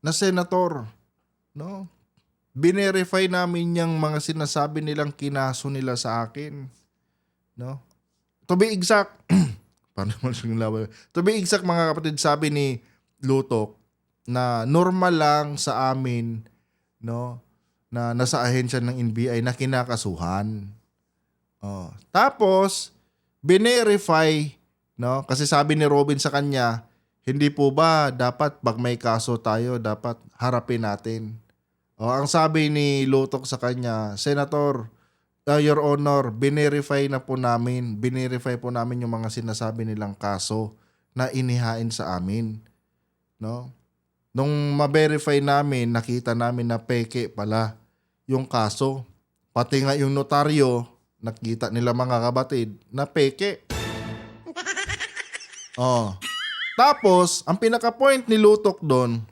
na senator, no? Binerify namin yung mga sinasabi nilang kinaso nila sa akin. No? To be exact, to be exact, mga kapatid, sabi ni Lutok na normal lang sa amin, no, na nasa ahensya ng NBI na kinakasuhan. Tapos binerify, no, kasi sabi ni Robin sa kanya, hindi po ba dapat pag may kaso tayo dapat harapin natin. Ang sabi ni Lutok sa kanya, Senator, Your Honor, binerify po namin yung mga sinasabi nilang kaso na inihain sa amin. No? Nung ma-verify namin, nakita namin na peke pala yung kaso. Pati nga yung notaryo, nakita nila, mga kabatid, na peke. Oh. Tapos, ang pinaka-point ni Lutok doon,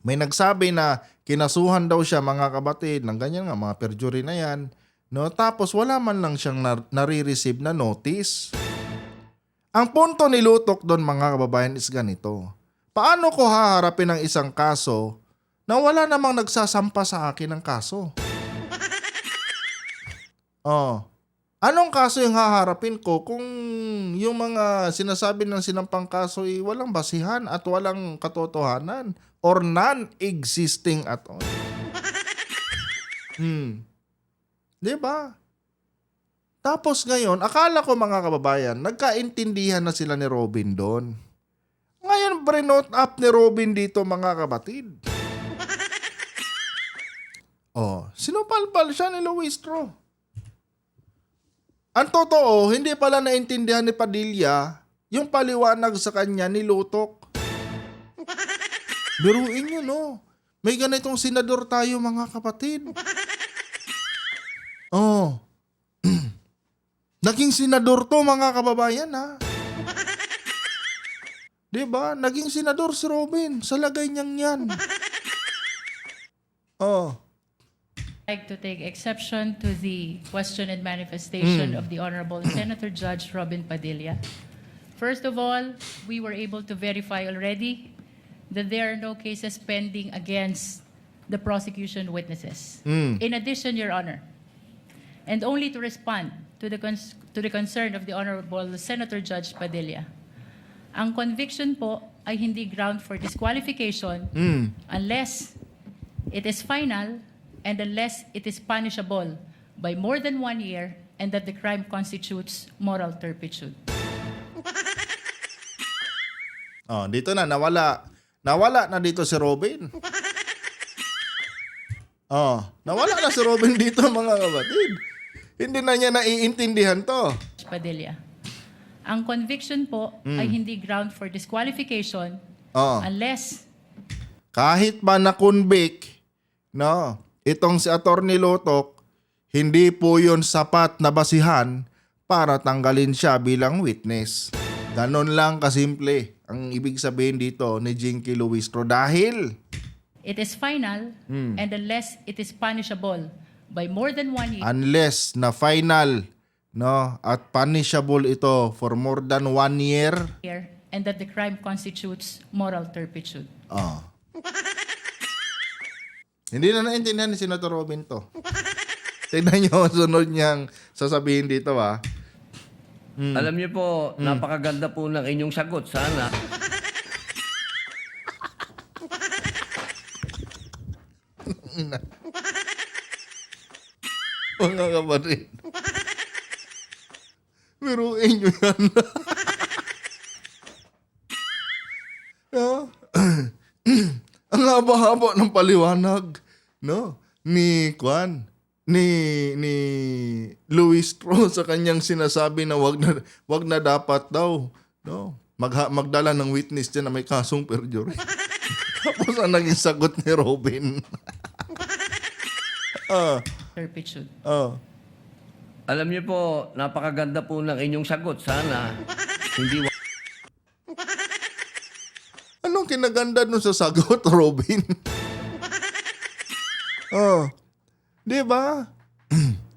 may nagsabi na kinasuhan daw siya mga kabatid ng ganyan nga, mga perjury na yan. No? Tapos wala man lang siyang nare-receive na notice. Ang punto ni Lutok doon mga kababayan is ganito. Paano ko haharapin ang isang kaso na wala namang nagsasampa sa akin ng kaso? Oh. Anong kaso yung haharapin ko kung yung mga sinasabi ng sinampang kaso ay walang basihan at walang katotohanan or non-existing at all? Diba? Tapos ngayon, akala ko mga kababayan, nagkaintindihan na sila ni Robin doon. Ngayon, brinote up ni Robin dito mga kabatid. Oh, sinupalpal siya ni Luistro. Ang totoo, hindi pala naintindihan ni Padilla yung paliwanag sa kanya ni Lutok. Biruin nyo, no? May ganitong senador tayo, mga kapatid. Oh. Naging senador to, mga kababayan, ha? Diba? Naging senador si Robin. Sa lagay niyang yan. Oh. Like to take exception to the question and manifestation of the Honorable Senator Judge Robin Padilla. First of all, we were able to verify already that there are no cases pending against the prosecution witnesses. In addition, Your Honor, and only to respond to the concern of the Honorable Senator Judge Padilla, ang conviction po ay hindi ground for disqualification unless it is final and unless it is punishable by more than 1 year and that the crime constitutes moral turpitude. Oh, dito na, nawala. Nawala na dito si Robin. Oh, nawala na si Robin dito mga kapatid. Hindi na niya naiintindihan to. Padilla. Ang conviction po ay hindi ground for disqualification Oh. unless Kahit ba na-convict, no, itong si Attorney Lutok, hindi po yun sapat na basihan para tanggalin siya bilang witness. Ganon lang kasimple ang ibig sabihin dito ni Jinky Luistro dahil it is final and unless it is punishable by more than 1 year unless na final, no, at punishable ito for more than 1 year. and that the crime constitutes moral turpitude. Oh. Hindi na naintindihan ni Senator Robin to. Tignan nyo ang sunod niyang sasabihin dito, ha. Alam niyo po, napakaganda po ng inyong sagot. Sana. Mga kapatid. Biruin nyo yan. No? Ang haba-haba ng paliwanag, no? Ni Luistro sa kanyang sinasabi na wag na dapat daw, no? Magdala ng witness diyan na may kasong perjury. Tapos ang naging sagot ni Robin. Turpitude. Alam niyo po, napakaganda po ng inyong sagot. Sana. Hindi Anong kinaganda nun sa sagot, Robin? Di ba?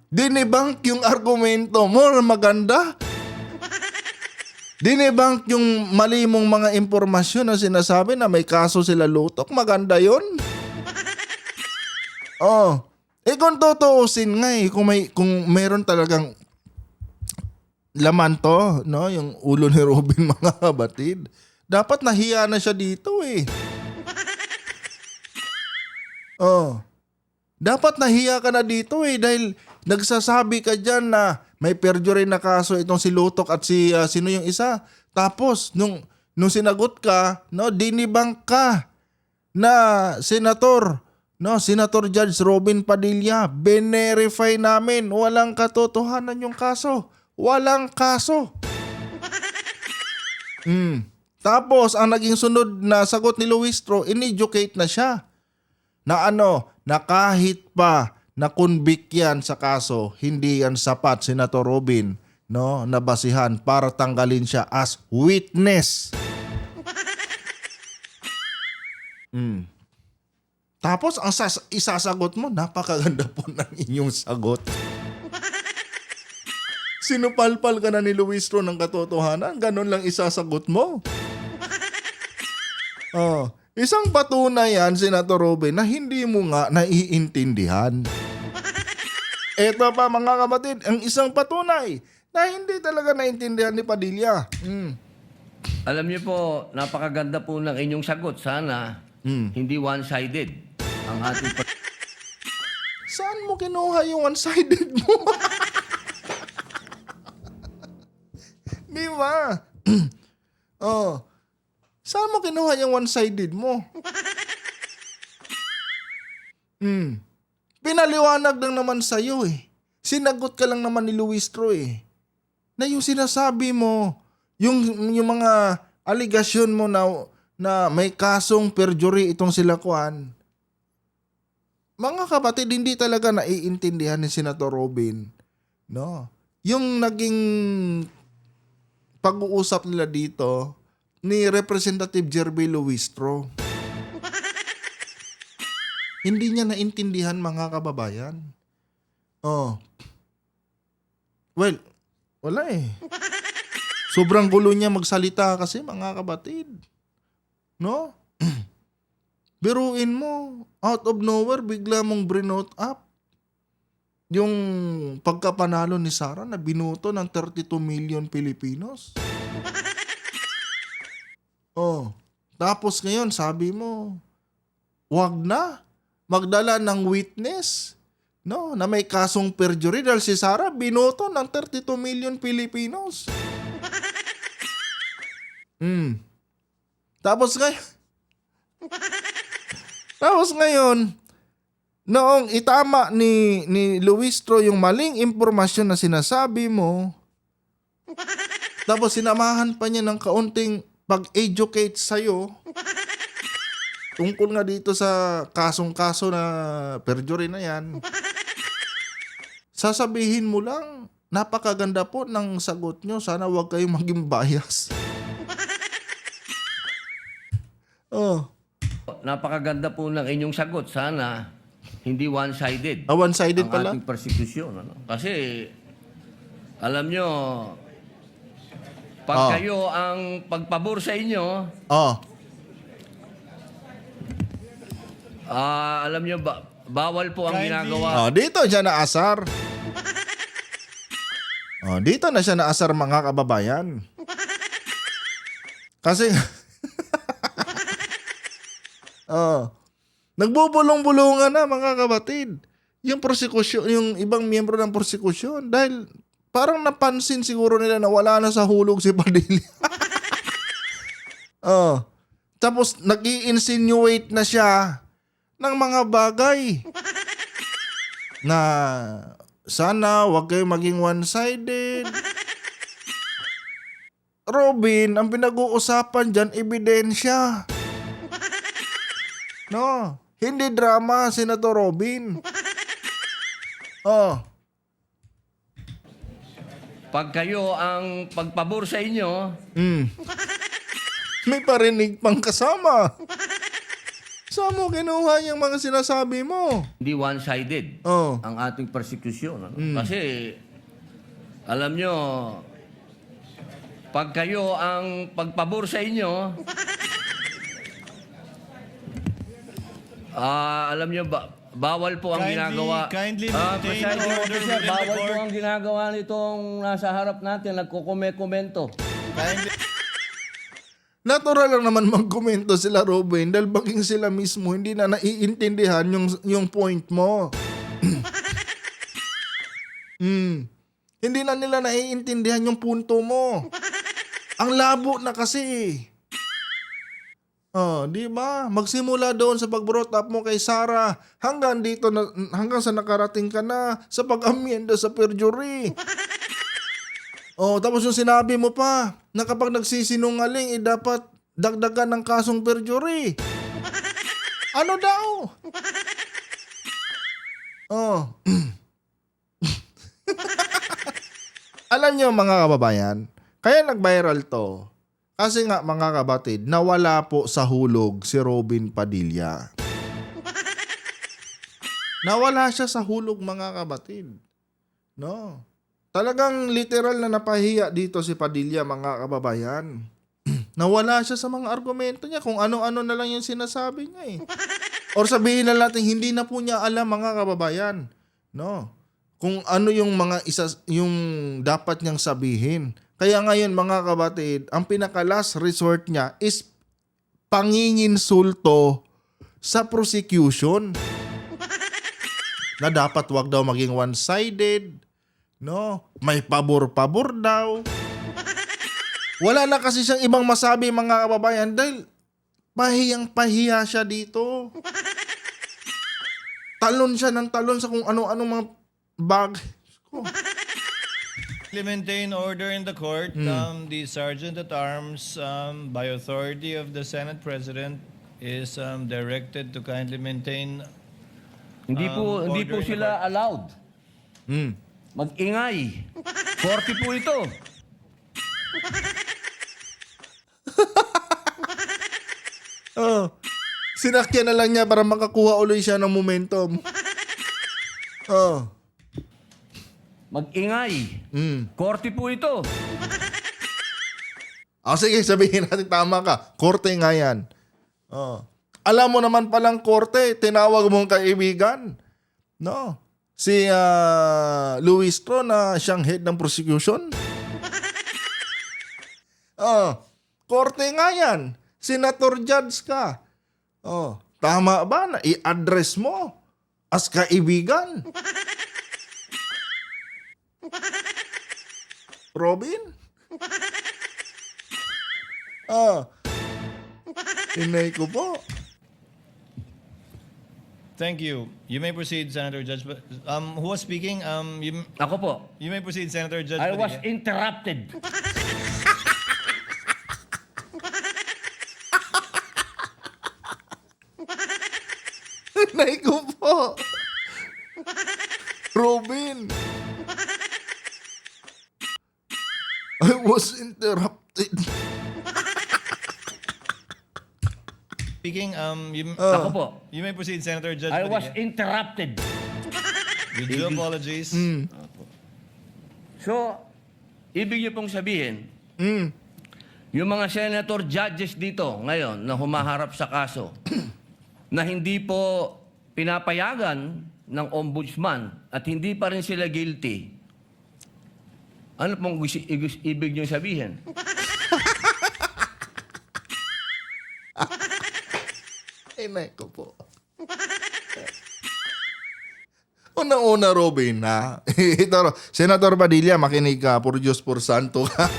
Dinebunk yung argumento mo na maganda. Dinebunk yung mali mong mga impormasyon na sinasabi na may kaso sila Lutok. Maganda yun. Kung tutuusin nga kung mayroon talagang laman to, no, yung ulo ni Robin mga kabatid, dapat nahiya na siya dito eh. Dapat nahiya ka na dito eh dahil nagsasabi ka dyan na may perjury na kaso itong si Lutok at si sino yung isa. Tapos nung sinagot ka, no, dinibang ka na senator, no, Senator Judge Robin Padilla, benerify namin, walang katotohanan yung kaso. Walang kaso. Tapos, ang naging sunod na sagot ni Luistro, in-educate na siya. Na kahit pa na-convict yan sa kaso, hindi yan sapat, Senator Robin, no, na basihan para tanggalin siya as witness. Tapos ang isasagot mo, napakaganda po ng inyong sagot. Sinupalpal ka na ni Luistro ng katotohanan, ganun lang isasagot mo. Oh, isang patunay yan, Senator Robin, na hindi mo nga naiintindihan. Eto pa mga kapatid, ang isang patunay na hindi talaga naintindihan ni Padilla. Alam niyo po, napakaganda po ng inyong sagot. Sana hindi one-sided ang ating Saan mo kinuha yung one-sided mo? Di ba? Oh. Saan mo kinuha yung one-sided mo? Pinaliwanag lang naman sa'yo eh. Sinagot ka lang naman ni Luistro eh. Na yung sinasabi mo, yung mga aligasyon mo na may kasong perjury itong sila Kuan. Mga kapatid, hindi talaga naiintindihan ni Senator Robin. No? Yung naging pag-uusap nila dito ni Representative Jerby Luistro. Hindi niya naintindihan mga kababayan. Oh. Well, wala eh. Sobrang gulo niya magsalita kasi mga kapatid. No? Biruin mo, out of nowhere, bigla mong brinote up yung pagkapanalo ni Sara na binuto ng 32 million Pilipinos. Oh, tapos ngayon sabi mo, wag na magdala ng witness, no, na may kasong perjury dahil si Sara binoto ng 32 million Pilipinos. Tapos ngayon, noong itama ni Luistro yung maling impormasyon na sinasabi mo, tapos sinamahan pa niya ng kaunting pag-educate sa'yo, tungkol nga dito sa kasong-kaso na perjury na yan, sasabihin mo lang, napakaganda po ng sagot nyo, sana wag kayong maging bias. Oh. Napakaganda po ng inyong sagot. Sana hindi one-sided One-sided ang pala? ating persecution. Ano? Kasi, alam nyo, pag kayo ang pagpabor sa inyo, Oh. alam nyo, bawal po ang ginagawa. Oh, dito siya naasar. Oh, dito na siya naasar mga kababayan. Kasi oh, nagbubulong-bulungan na mga kapatid. Yung prosekusyon, yung ibang miyembro ng prosekusyon dahil parang napansin siguro nila na wala na sa hulog si Padilla. Oh. Tapos nag-i-insinuate na siya ng mga bagay na sana wag kayo maging one-sided. Robin, ang pinag-uusapan dyan, ebidensya. No, hindi drama, Senator Robin. Oh. Pag kayo ang pagpabor sa inyo, May parinig pang kasama. Saan mo kinuha yung mga sinasabi mo? hindi one-sided Oh. ang ating persecution. Ano? Kasi, alam nyo, pag kayo ang pagpabor sa inyo, alam nyo, bawal po ang ginagawa. Kindly maintain Presiding order Officer, within the bawal po court. ang ginagawa nitong nasa harap natin, nagkukomento. Natural lang naman magkomento sila, Robin, dahil baging sila mismo hindi na naiintindihan yung point mo. Hindi na nila naiintindihan yung punto mo. Ang labo na kasi. Oh, di ba? Magsimula doon sa pag-brought up mo kay Sara hanggang dito na, hanggang sa nakarating ka na sa pag-amyenda sa perjury. Oh, tapos yung sinabi mo pa na kapag nagsisinungaling, dapat dagdagan ng kasong perjury. Ano daw? Oh. Alam niyo mga kababayan, kaya nag-viral to. Kasi nga mga kabatid, nawala po sa hulog si Robin Padilla. Nawala siya sa hulog mga kabatid. No. Talagang literal na napahiya dito si Padilla mga kababayan. Nawala siya sa mga argumento niya kung ano-ano na lang yung sinasabi niya eh. Or sabihin na natin hindi na po niya alam mga kababayan. No. Kung ano yung yung dapat niyang sabihin. Kaya ngayon mga kabatid, ang pinaka-last resort niya is panginginsulto sa prosecution. Na dapat wag daw maging one-sided. No? May pabor-pabor daw. Wala na kasi siyang ibang masabi mga kababayan dahil pahiyang-pahiya siya dito. Talon siya ng talon sa kung ano-ano mga bagay. Maintain order in the court. The Sergeant at Arms, by authority of the Senate President, is directed to kindly maintain. Hindi po order in the sila allowed. Mag-ingay. Korte po ito. Oh, sinakyan na lang niya para makakuha ulit siya ng momentum. Oh. Mag-ingay. Korte po ito. Sige, sabihin natin tama ka. Korte nga yan. Oh. Alam mo naman palang korte, tinawag mong kaibigan. No. Si Luis Tro na siyang head ng prosecution. Korte nga yan. Senator judge ka. Tama ba na i-address mo as kaibigan? Robin? Inay ko po. Thank you. You may proceed, Senator Judge. Who was speaking? Ako po. You may proceed, Senator Judge. I was Padilla. interrupted. Inay ko po. Robin. I was interrupted. Speaking, Ako po. you may proceed, Senator Judge. I was Padilla. interrupted. With due apologies. So, ibig niyo pong sabihin, yung mga senator judges dito ngayon na humaharap sa kaso na hindi po pinapayagan ng ombudsman at hindi pa rin sila guilty, ano pong ibig niyo sabihin? Inay ko po. Unang-una, Robin, ha? Ito, Senator Padilla, makinig ka. Por Diyos, por Santo ka.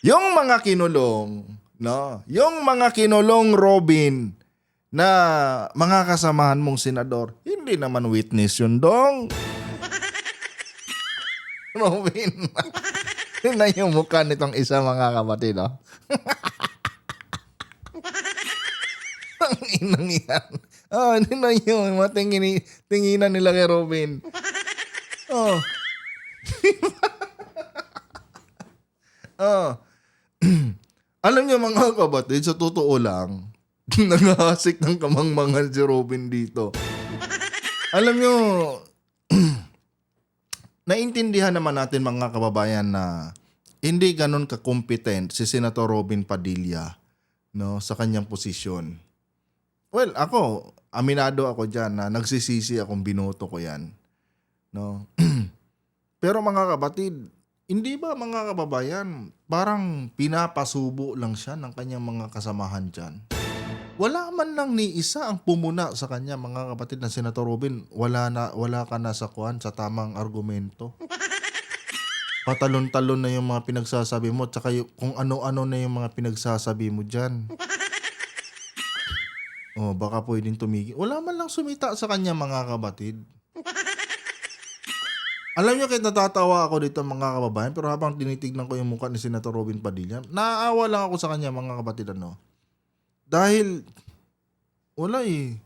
Yung mga kinulong, no? Yung mga kinulong, Robin, na mga kasamahan mong senador, hindi naman witness yun, dong. Robin, yun na yung mukha nitong isa, mga kapatid, no? Ang inang yan. Hindi na yun. Mga tinginan nila kay Robin. Alam niyo mga kapatid, sa totoo lang, nangahasik ng kamangmangan si Robin dito. Alam niyo, naintindihan naman natin mga kababayan na hindi ganun ka-competent si Senator Robin Padilla, no, sa kanyang posisyon. Well, ako, aminado ako dyan na nagsisisi akong binoto ko yan. No? Pero mga kapatid, hindi ba mga kababayan, parang pinapasubo lang siya ng kanyang mga kasamahan dyan? Wala man lang ni isa ang pumuna sa kanya, mga kapatid, na Senator Robin, wala ka na sa sa tamang argumento. Patalon-talon na yung mga pinagsasabi mo, tsaka kung ano-ano na yung mga pinagsasabi mo dyan. Baka pwedeng tumigil. Wala man lang sumita sa kanya, mga kapatid. Alam niyo, kahit natatawa ako dito, mga kababayan, pero habang tinitignan ko yung mukha ni Senator Robin Padilla, naaawa lang ako sa kanya, mga kapatid, ano. Dahil, wala eh.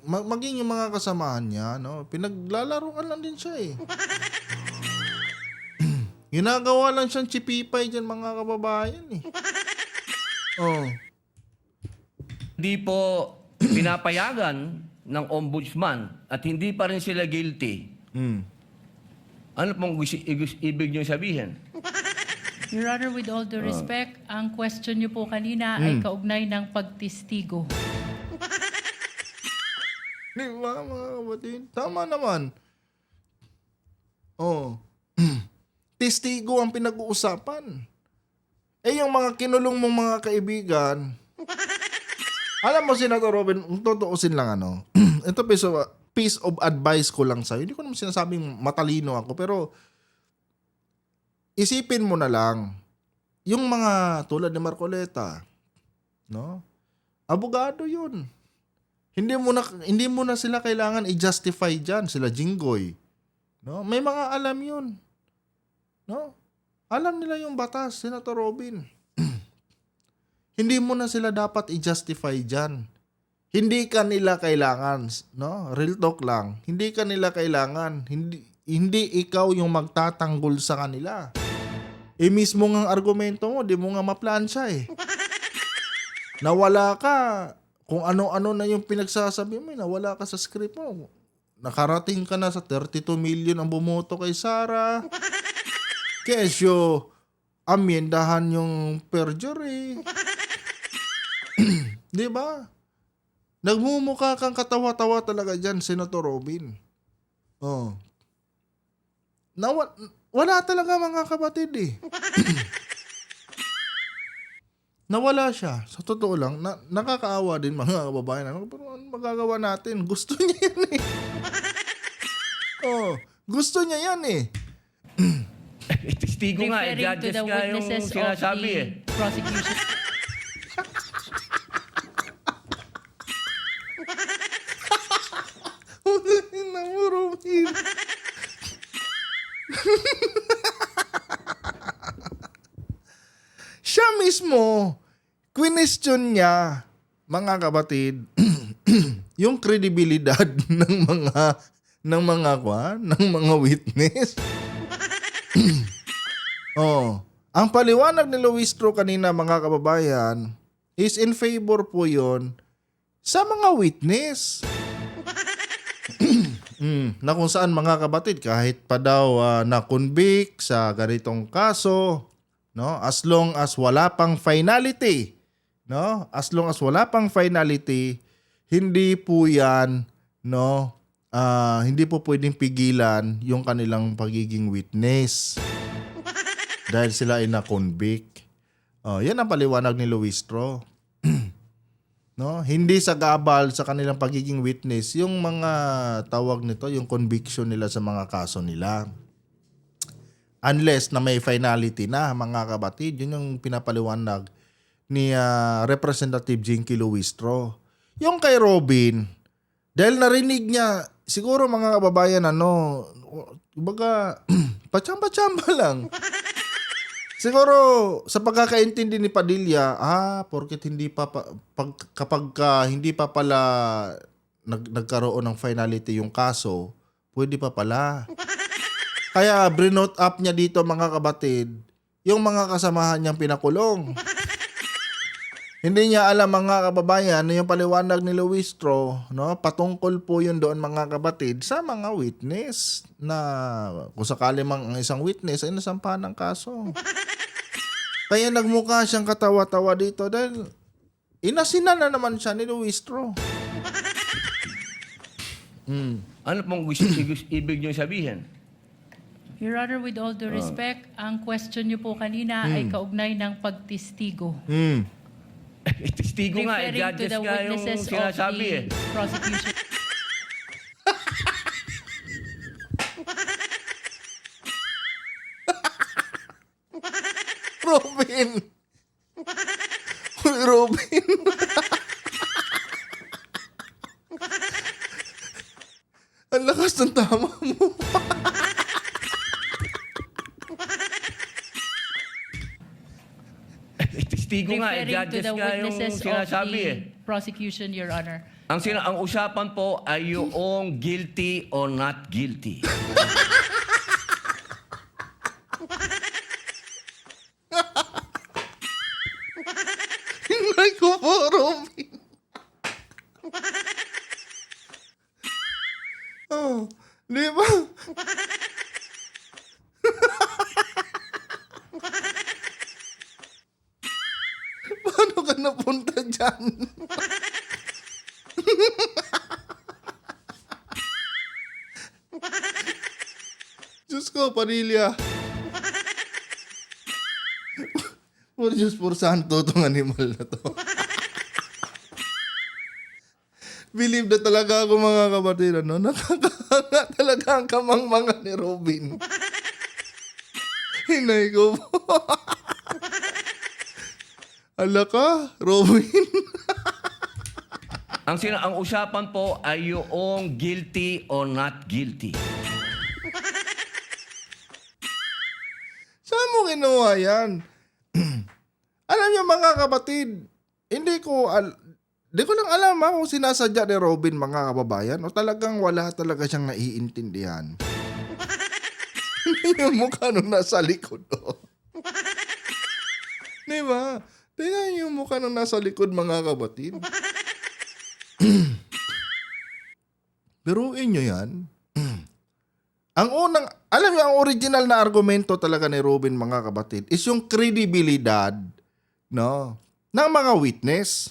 maging yung mga kasamahan niya, no? Pinaglalaroan lang din siya eh. Ginagawa lang siyang chipipay dyan mga kababayan eh. Oh. Hindi po pinapayagan ng ombudsman at hindi pa rin sila guilty. Mm. Ano pong ibig niyo sabihin? Your Honor, with all due respect, ang question niyo po kanina ay kaugnay ng pagtistigo. Di ba mga kapatid? Tama naman. Oh. Testigo ang pinag-uusapan. Eh yung mga kinulong mong mga kaibigan, alam mo, Senator Robin, kung tutuusin lang ano, ito piece of advice ko lang sa'yo. Hindi ko naman sinasabing matalino ako, pero isipin mo na lang, yung mga tulad ni Marcoleta, no? Abogado yun. Hindi mo na sila kailangan i-justify diyan, sila Jinggoy. No? May mga alam yun. No? Alam nila yung batas, Senator Robin. Hindi mo na sila dapat i-justify diyan. Hindi ka nila kailangan, no? Real talk lang. Hindi ka nila kailangan. Hindi ikaw yung magtatanggol sa kanila. Mismo ng argumento mo, di mo nga maplansya eh. Nawala ka. Kung ano-ano na yung pinagsasabi mo, nawala ka sa script mo. Nakarating ka na sa 32 million ang bumoto kay Sara. Kesyo, amyendahan yung perjury. Di ba? Nagmumukha kang katawa-tawa talaga dyan, Senator Robin. Oh. Wala talaga mga kapatid eh. Nawala siya. Sa totoo lang, nakakaawa din mga kababayan. Pero ano magagawa natin? Gusto niya yan eh. Oh, gusto niya yan eh. Testigo nga, Referring to judges the nga yung witnesses of sinasabi the eh. prosecution. Namurumin. Siya mismo, question niya, mga kapatid, yung kredibilidad ng mga witness. Oh, ang paliwanag ni Luis Tro kanina, mga kababayan, is in favor po 'yon sa mga witness. Na kung saan, mga kapatid, kahit pa daw na-convict sa ganitong kaso, no, as long as wala pang finality, no, as long as wala pang finality, hindi po 'yan, no, hindi po pwedeng pigilan yung kanilang pagiging witness dahil sila ay na-convict. Yan ang paliwanag ni Luis Tro. No, hindi sa gabal sa kanilang pagiging witness yung mga tawag nito, yung conviction nila sa mga kaso nila. Unless na may finality na, mga kapatid, yun yung pinapaliwanag ni Representative Jinky Luistro. Yung kay Robin, dahil narinig niya, siguro mga kababayan, baga, pachamba-chamba lang. Siguro, sa pagkakaintindi ni Padilla, porket hindi pa, kapag hindi pa pala nagkaroon ng finality yung kaso, pwede pa pala. Kaya, brinote up niya dito, mga kapatid, yung mga kasamahan niyang pinakulong. Hindi niya alam, mga kababayan, na yung paliwanag ni Luis Tro, no, patungkol po yun doon, mga kapatid, sa mga witness na kung sakali mang ang isang witness ay nasampahan ng kaso. Kaya nagmukha siyang katawa-tawa dito dahil inasina na naman siya ni Luis Tro. Ano pong ibig niyo sabihin? Your Honor, with all due respect, ang question niyo po kanina ay kaugnay ng pagtistigo. Testigo nga, Referring to judges the nga yung witnesses of sinasabi eh. the prosecution. Robin! Uy, Robin! Ang lakas ng tama mo. testigo nga, referring to judges the nga yung witnesses of sinasabi the eh. prosecution, Your Honor. Ang usapan po ay yung guilty or not guilty. Hinay ko po, Robin. Oh, di ba? Paano ka napunta dyan? Diyos ko, Padilla. Por Diyos, por santo, itong animal na to. Believe na talaga ako, mga kapatid. Ano? Nakakanga talaga ang kamangmanga ni Robin. Hinay ko po. Ala ka, Robin. Ang usapan po ay yung guilty or not guilty. Saan mo kinuha yan? Alam niyo, mga kapatid, hindi ko lang alam kung sinasadya ni Robin, mga kababayan, o talagang wala talaga siyang naiintindihan. Hindi yung mukha nung nasa likod. Oh. Di ba? Tingnan yung mukha nung nasa likod, mga kapatid. Biruin nyo yan. Ang unang, alam niyo, ang original na argumento talaga ni Robin, mga kapatid, is yung kredibilidad, no, ng mga witness.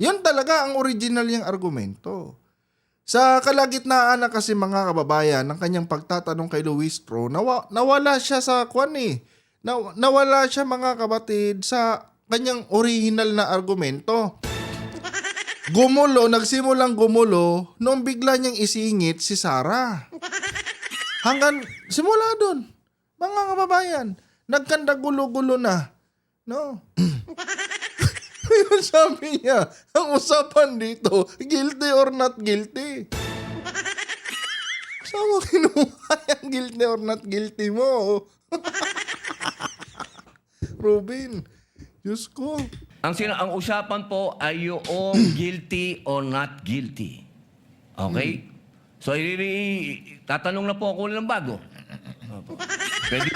Yun talaga ang original niyang argumento. Sa kalagitnaan na kasi, mga kababayan, ng kanyang pagtatanong kay Luistro, nawala siya sa kwan eh. Nawala siya, mga kapatid, sa kanyang original na argumento. Nagsimulang gumulo nung bigla niyang isingit si Sarah. Hanggang simula doon, mga kababayan, nagkanda gulo-gulo na. No? Yun sabi niya, ang usapan dito, guilty or not guilty. Saan mo kinuha yung guilty or not guilty mo? Robin, Diyos ko. Ang usapan po ay yung guilty or not guilty. Okay? So, tatanong na po ako ng bago. Pwede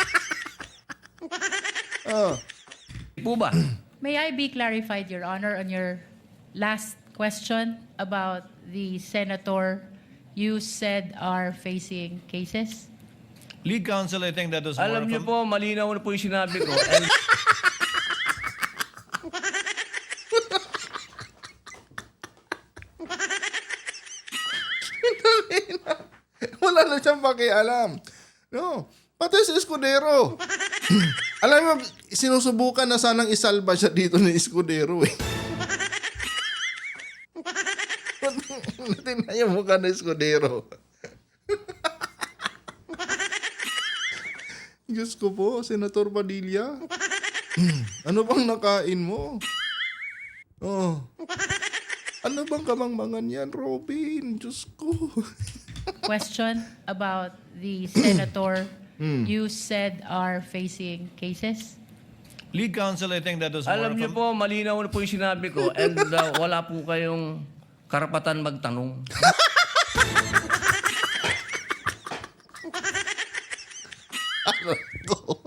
po ba? May I be clarified, Your Honor, on your last question about the senator you said are facing cases? Lead counsel, I think that was more Alam of niyo a... po, malinaw na po yung sinabi ko. And Wala na siyang pakialam. No. Pati si Escudero. Alam mo, sinusubukan na sanang isalba siya dito ni Escudero eh. Natin na yung mukha ng Escudero. Diyos ko po, Senator Padilla. Ano bang nakain mo? Oh. Ano bang kamangmangan yan, Robin? Diyos ko. Question about the senator you said are facing cases? Lead counsel, I think that was more alam of niyo a... po, malinaw na po yung sinabi ko. And wala po kayong karapatan magtanong. Aray ko.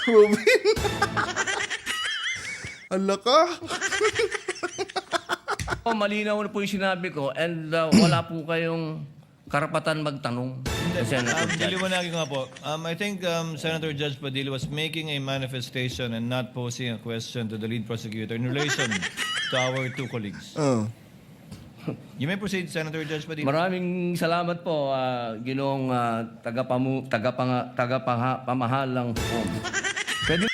Robin. Ala ka. Oh, malinaw na po yung sinabi ko. And wala po kayong karapatan magtanong. Senator Judge. Diliwanagin ko nga po. I think Senator Judge Padilla was making a manifestation and not posing a question to the lead prosecutor in relation to our two colleagues. Oh. You may proceed, Senator Judge Padilla. Maraming salamat po, Ginoong tagapamahalang hukom. Pwede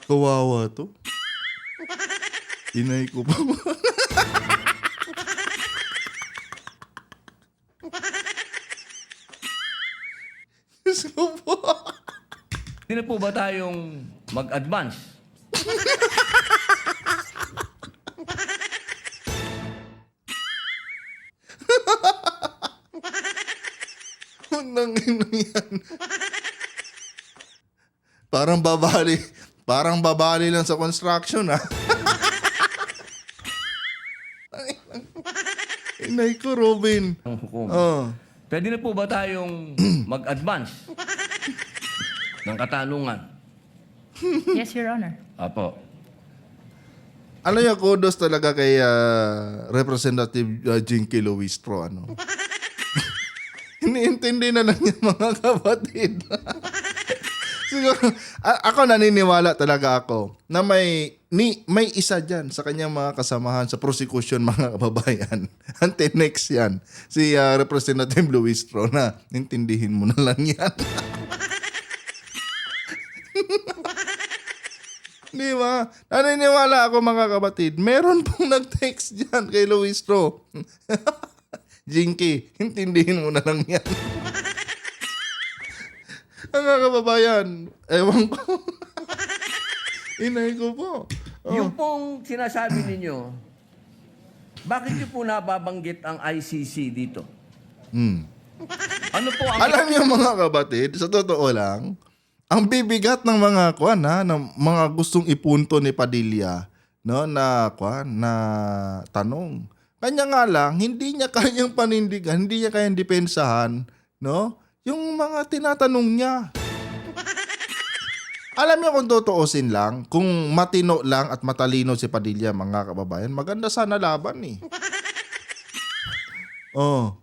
Kawawa to. Inay ko pa. Diyos ko po. Hindi na po ba tayong mag-advance? Nang ino yan. Parang babali lang sa construction, ha? Inay ko, Robin. Ang hukom. Oh. Pwede na po ba tayong mag-advance ng katanungan? Yes, Your Honor. Apo. Ano yung kudos talaga kay Representative Jinky Luistro, ano? Iniintindi na lang yung mga kapatid. Siguro, ako naniniwala talaga ako na may isa dyan sa kanyang mga kasamahan sa prosecution, mga kababayan. Ante next yan, si Representative Luistro, na intindihin mo na lang yan. Di ba? Naniniwala ako, mga kapatid. Meron pong nag-text dyan kay Luistro. Jinky, intindihin mo na lang yan. Mga kababayan, ewan ko. Inay ko po. Oh. Yung pong sinasabi ninyo, bakit niyo po nababanggit ang ICC dito? Ano po ang... Alam niyo, mga kapatid, sa totoo lang, ang bibigat ng mga ng mga gustong ipunto ni Padilla, no, na tanong. Kanya nga lang, hindi niya kayang panindigan, hindi niya kayang depensahan, no, yung mga tinatanong niya. Alam niyo, kung tutuusin lang, kung matino lang at matalino si Padilla, mga kababayan, maganda sana laban eh. Oh.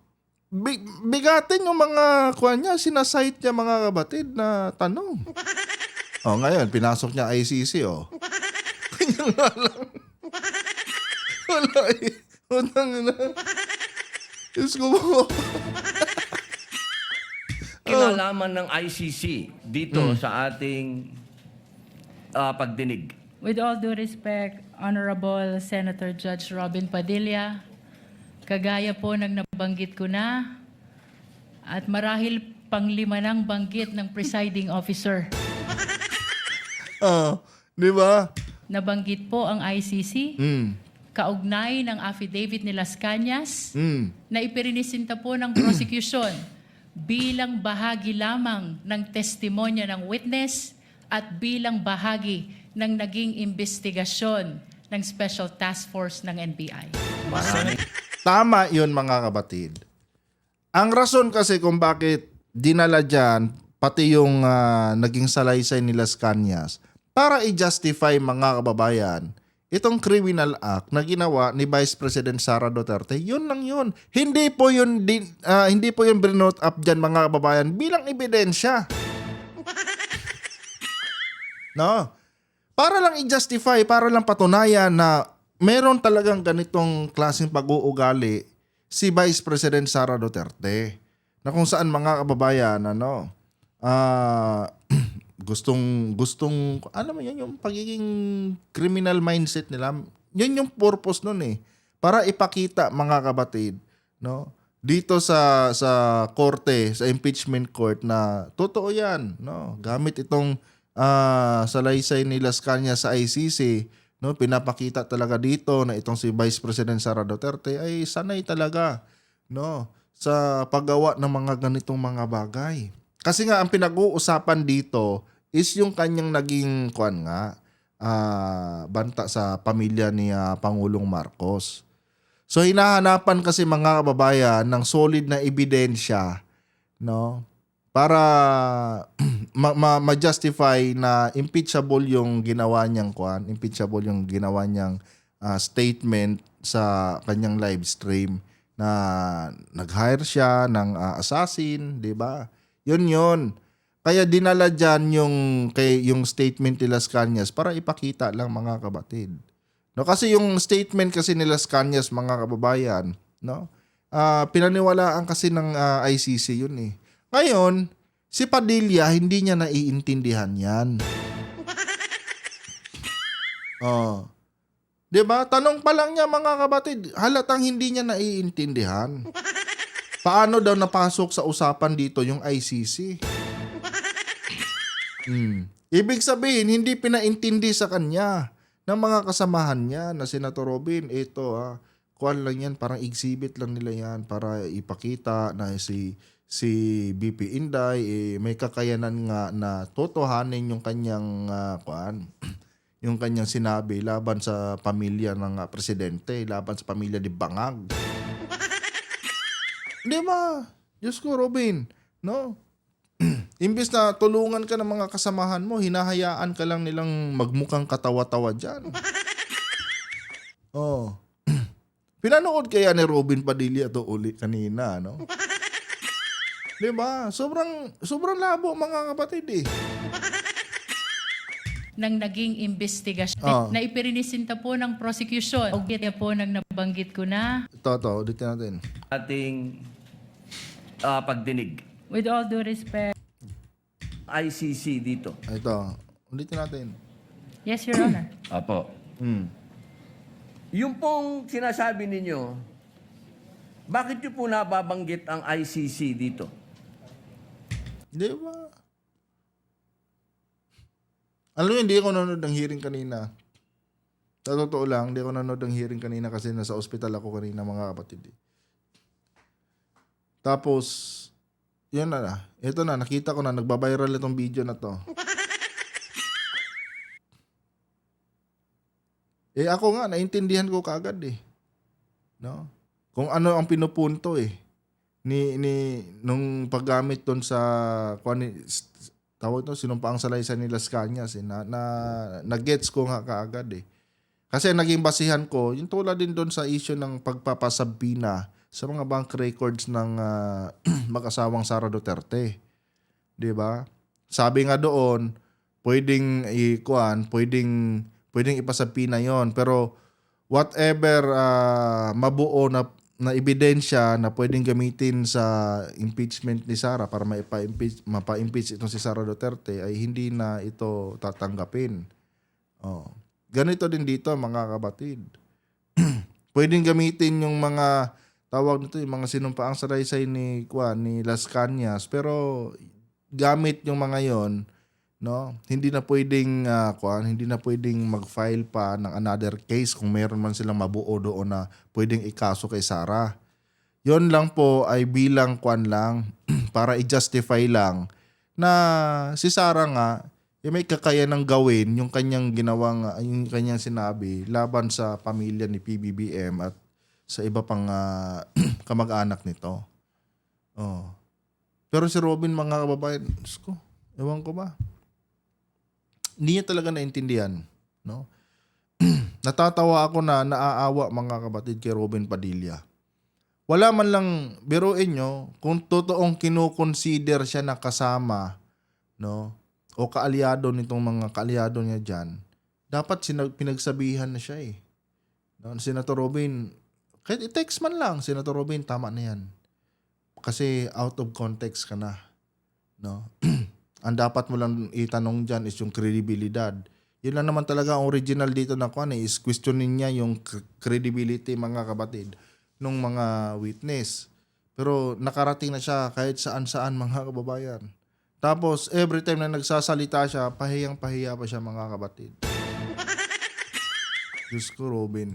Bigatin yung mga niya, sinasite niya, mga kapatid, na tanong. Oh, ngayon, pinasok niya ICC, oh. Kanya nga lang. Wala eh. Utang na. Diyos ko po. kinalaman ng ICC dito sa ating pagdinig? With all due respect, Honorable Senator Judge Robin Padilla, kagaya po ng nabanggit ko na, at marahil panglima ng banggit ng presiding officer. Di ba? Nabanggit po ang ICC, kaugnay ng affidavit ni Las Cañas, na ipirinisinta po ng prosecution bilang bahagi lamang ng testimonya ng witness at bilang bahagi ng naging investigasyon ng Special Task Force ng NBI. Tama yun, mga kapatid. Ang rason kasi kung bakit dinala dyan, pati yung naging salaysay ni Las Cañas, para i-justify, mga kababayan, itong criminal act na ginawa ni Vice President Sara Duterte, yun lang yun. Hindi po yun binote up dyan, mga kababayan, bilang ebidensya. No? Para lang i-justify, para lang patunayan na meron talagang ganitong klaseng pag-uugali si Vice President Sara Duterte. Na kung saan, mga kababayan, gustong alam mo yan, yung pagiging criminal mindset nila, yun yung purpose nun eh, para ipakita, mga kapatid, no, dito sa korte, sa impeachment court, na totoo yan, no, gamit itong salaysay ni Las Cañas sa ICC, no, pinapakita talaga dito na itong si Vice President Sara Duterte ay sanay talaga, no, sa paggawa ng mga ganitong mga bagay. Kasi nga ang pinag-uusapan dito is yung kanyang naging banta sa pamilya ni Pangulong Marcos. So hinahanapan kasi, mga kababayan, ng solid na ebidensya, no, para ma-justify na impeachable yung ginawa niyang statement sa kanyang live stream na nag-hire siya ng assassin, 'di ba? Yun. Kaya dinala dyan yung statement ni Las Cañas para ipakita lang, mga kapatid. No, kasi yung statement kasi ni Las Cañas, mga kababayan, no, pinaniwalaan kasi ng ICC yun eh. Ngayon, si Padilla, hindi niya naiintindihan yan. Oh. 'Di ba? Tanong pa lang niya, mga kapatid, halatang hindi niya naiintindihan. Paano daw napasok sa usapan dito yung ICC? Ibig sabihin, hindi pinaintindi sa kanya ng mga kasamahan niya na Senator Robin, ito kuwan lang yan, parang exhibit lang nila yan para ipakita na si si BP Inday may kakayanan nga na totohanin yung kanyang yung kanyang sinabi laban sa pamilya ng presidente, laban sa pamilya ni Bangag. Di ba? Diyos ko, Robin, no? Imbis na tulungan ka ng mga kasamahan mo, hinahayaan ka lang nilang magmukhang katawa-tawa dyan. Oh. Pinanood kaya ni Robin Padilla to uli kanina, no? Di ba? Sobrang labo, mga kapatid eh. Nang naging investigasyon Ah. na ipirinisinta po ng prosecution. O kaya po nang nabanggit ko na, Ito, ulitin natin. Ating pagdinig. with all due respect, ICC dito. Ito, ulitin natin. yes, Your Honor. Apo. Hmm. Yung pong sinasabi ninyo, bakit nyo po nababanggit ang ICC dito? Di ba? Alam mo, hindi ako nanonood ng hearing kanina. Sa totoo lang, hindi ako nanonood ng hearing kanina kasi nasa ospital ako kanina, mga kapatid. Tapos, yun na. Ito na, nakita ko na, nagbabiral itong video na to. Ako nga, naintindihan ko kaagad eh. No? Kung ano ang pinupunto eh. Nung paggamit doon sa tawag to, sinumpaang salaysay ni Las Cañas na gets ko nga kaagad eh. Kasi naging basihan ko, yung tulad din doon sa issue ng pagpapasabina sa mga bank records ng mag-asawang Sara Duterte. 'Di ba? Sabi nga doon, pwedeng ipasabina 'yon, pero whatever mabuo na ebidensya na pwedeng gamitin sa impeachment ni Sara para mapa-impeach itong si Sara Duterte ay hindi na ito tatanggapin. Oh. Ganito din dito, mga kapatid. Pwedeng gamitin yung mga tawag nito, yung mga sinumpaang salaysay ni Las Cañas, pero gamit yung mga yon, no? Hindi na pwedeng mag-file pa ng another case kung meron man silang mabuo doon na pwedeng ikaso kay Sara. Yon lang po ay bilang lang para i-justify lang na si Sara nga may kakayanang gawin yung kanyang ginawang yung kanyang sinabi laban sa pamilya ni PBBM at sa iba pang kamag-anak nito. Oh. Pero si Robin, mga kababayan, ewan ko ba? Hindi niya talaga naintindihan, no? Natatawa ako na naaawa, mga kapatid, kay Robin Padilla. Wala man lang, biruin nyo, kung totoong kinukonsider siya na kasama, no? O kaalyado nitong mga kaalyado niya dyan, dapat pinagsabihan na siya eh. No? Senator Robin, kahit i-text man lang, Senator Robin, tama na yan. Kasi out of context ka na, no? Ang dapat mo lang itanong dyan is yung kredibilidad. Yun lang naman talaga ang original dito na is questionin niya yung credibility, mga kapatid, ng mga witness. Pero nakarating na siya kahit saan-saan, mga kababayan. Tapos every time na nagsasalita siya, pahiyang-pahiya pa siya, mga kapatid. Diyos ko, Robin.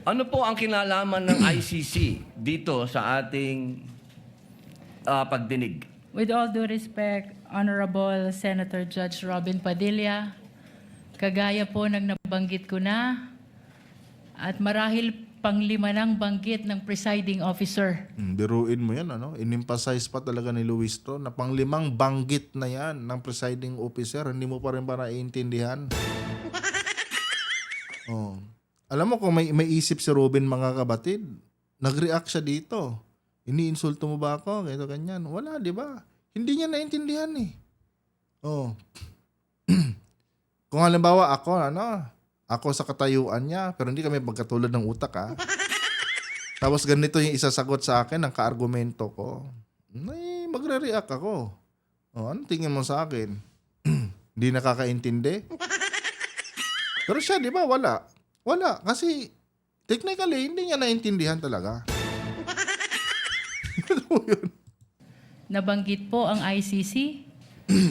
Ano po ang kinalaman ng ICC dito sa ating pagdinig? With all due respect, Honorable Senator Judge Robin Padilla, kagaya po ng nabanggit ko na at marahil panglima ng banggit ng presiding officer. Biruin mo yan, ano? In-emphasize pa talaga ni Luis to na panglimang banggit na yan ng presiding officer. Hindi mo pa rin ba naiintindihan? Oh. Alam mo kung may isip si Robin, mga kabatid, nag-react siya dito. Iniinsulto mo ba ako? Ganito, ganyan. Wala, di ba? Hindi niya naintindihan eh. Oh. Kung halimbawa ako sa katayuan niya, pero hindi kami magkatulad ng utak ha. Tapos ganito yung isasagot sa akin ng kaargumento ko. Magre-react ako. Oh, ano tingin mo sa akin? Hindi nakakaintindi? Pero siya, di ba, wala. Wala. Kasi, technically, hindi niya naintindihan talaga. Nabanggit po ang ICC,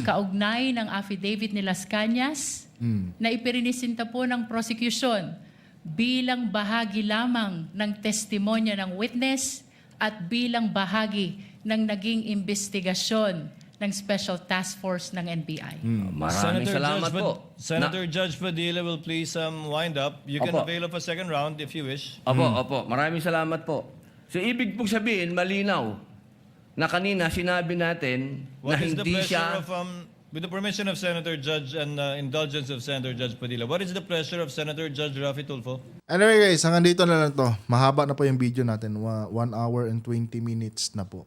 kaugnay ng affidavit ni Las Cañas, na ipirinisinta po ng prosecution bilang bahagi lamang ng testimonya ng witness at bilang bahagi ng naging investigasyon ng Special Task Force ng NBI. Maraming salamat po. Senator Judge Padilla will please wind up. You can Opo. avail of a second round if you wish. Opo. Maraming salamat po. So, ibig pong sabihin, malinaw na kanina sinabi natin na What is the hindi pleasure siya... of, with the permission of Senator Judge and indulgence of Senator Judge Padilla, what is the pleasure of Senator Judge Raffy Tulfo? Anyway guys, hanggang dito na lang to. Mahaba na po yung video natin. 1 hour and 20 minutes na po.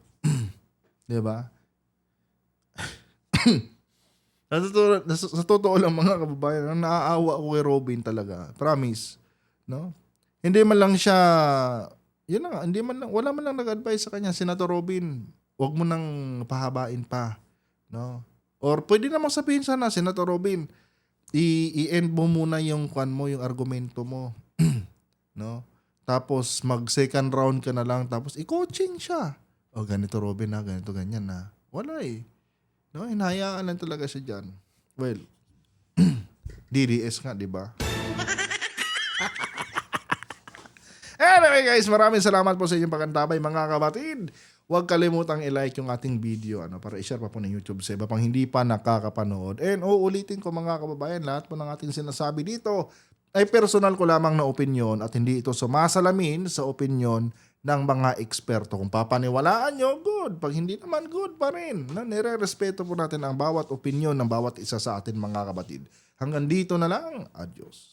Diba? Sa totoo lang mga kababayan, naaawa ako kay Robin talaga. Promise. No? Hindi man lang siya, yun na nga, wala man lang nag-advise sa kanya, Senator Robin, wag mo nang pahabain pa. No? Or pwede namang sabihin sana, Senator Robin, i-end mo muna yung yung argumento mo. No? Tapos mag-second round ka na lang, tapos i-coaching siya. O ganito Robin na, ganito ganyan na. Wala eh. No, hinahayaan lang talaga siya dyan. Well, DDS nga, di ba? Anyway guys, maraming salamat po sa inyong pagkantabay mga kabatid. Huwag kalimutang i-like yung ating video para i-share pa po ng YouTube sa iba pang hindi pa nakakapanood. And uulitin ko mga kababayan, lahat po ng ating sinasabi dito ay personal ko lamang na opinion at hindi ito sumasalamin sa opinion ng mga eksperto. Kung papaniwalaan nyo, good. Pag hindi naman, good pa rin. Nire-respeto po natin ang bawat opinion ng bawat isa sa atin mga kabatid. Hanggang dito na lang. Adios.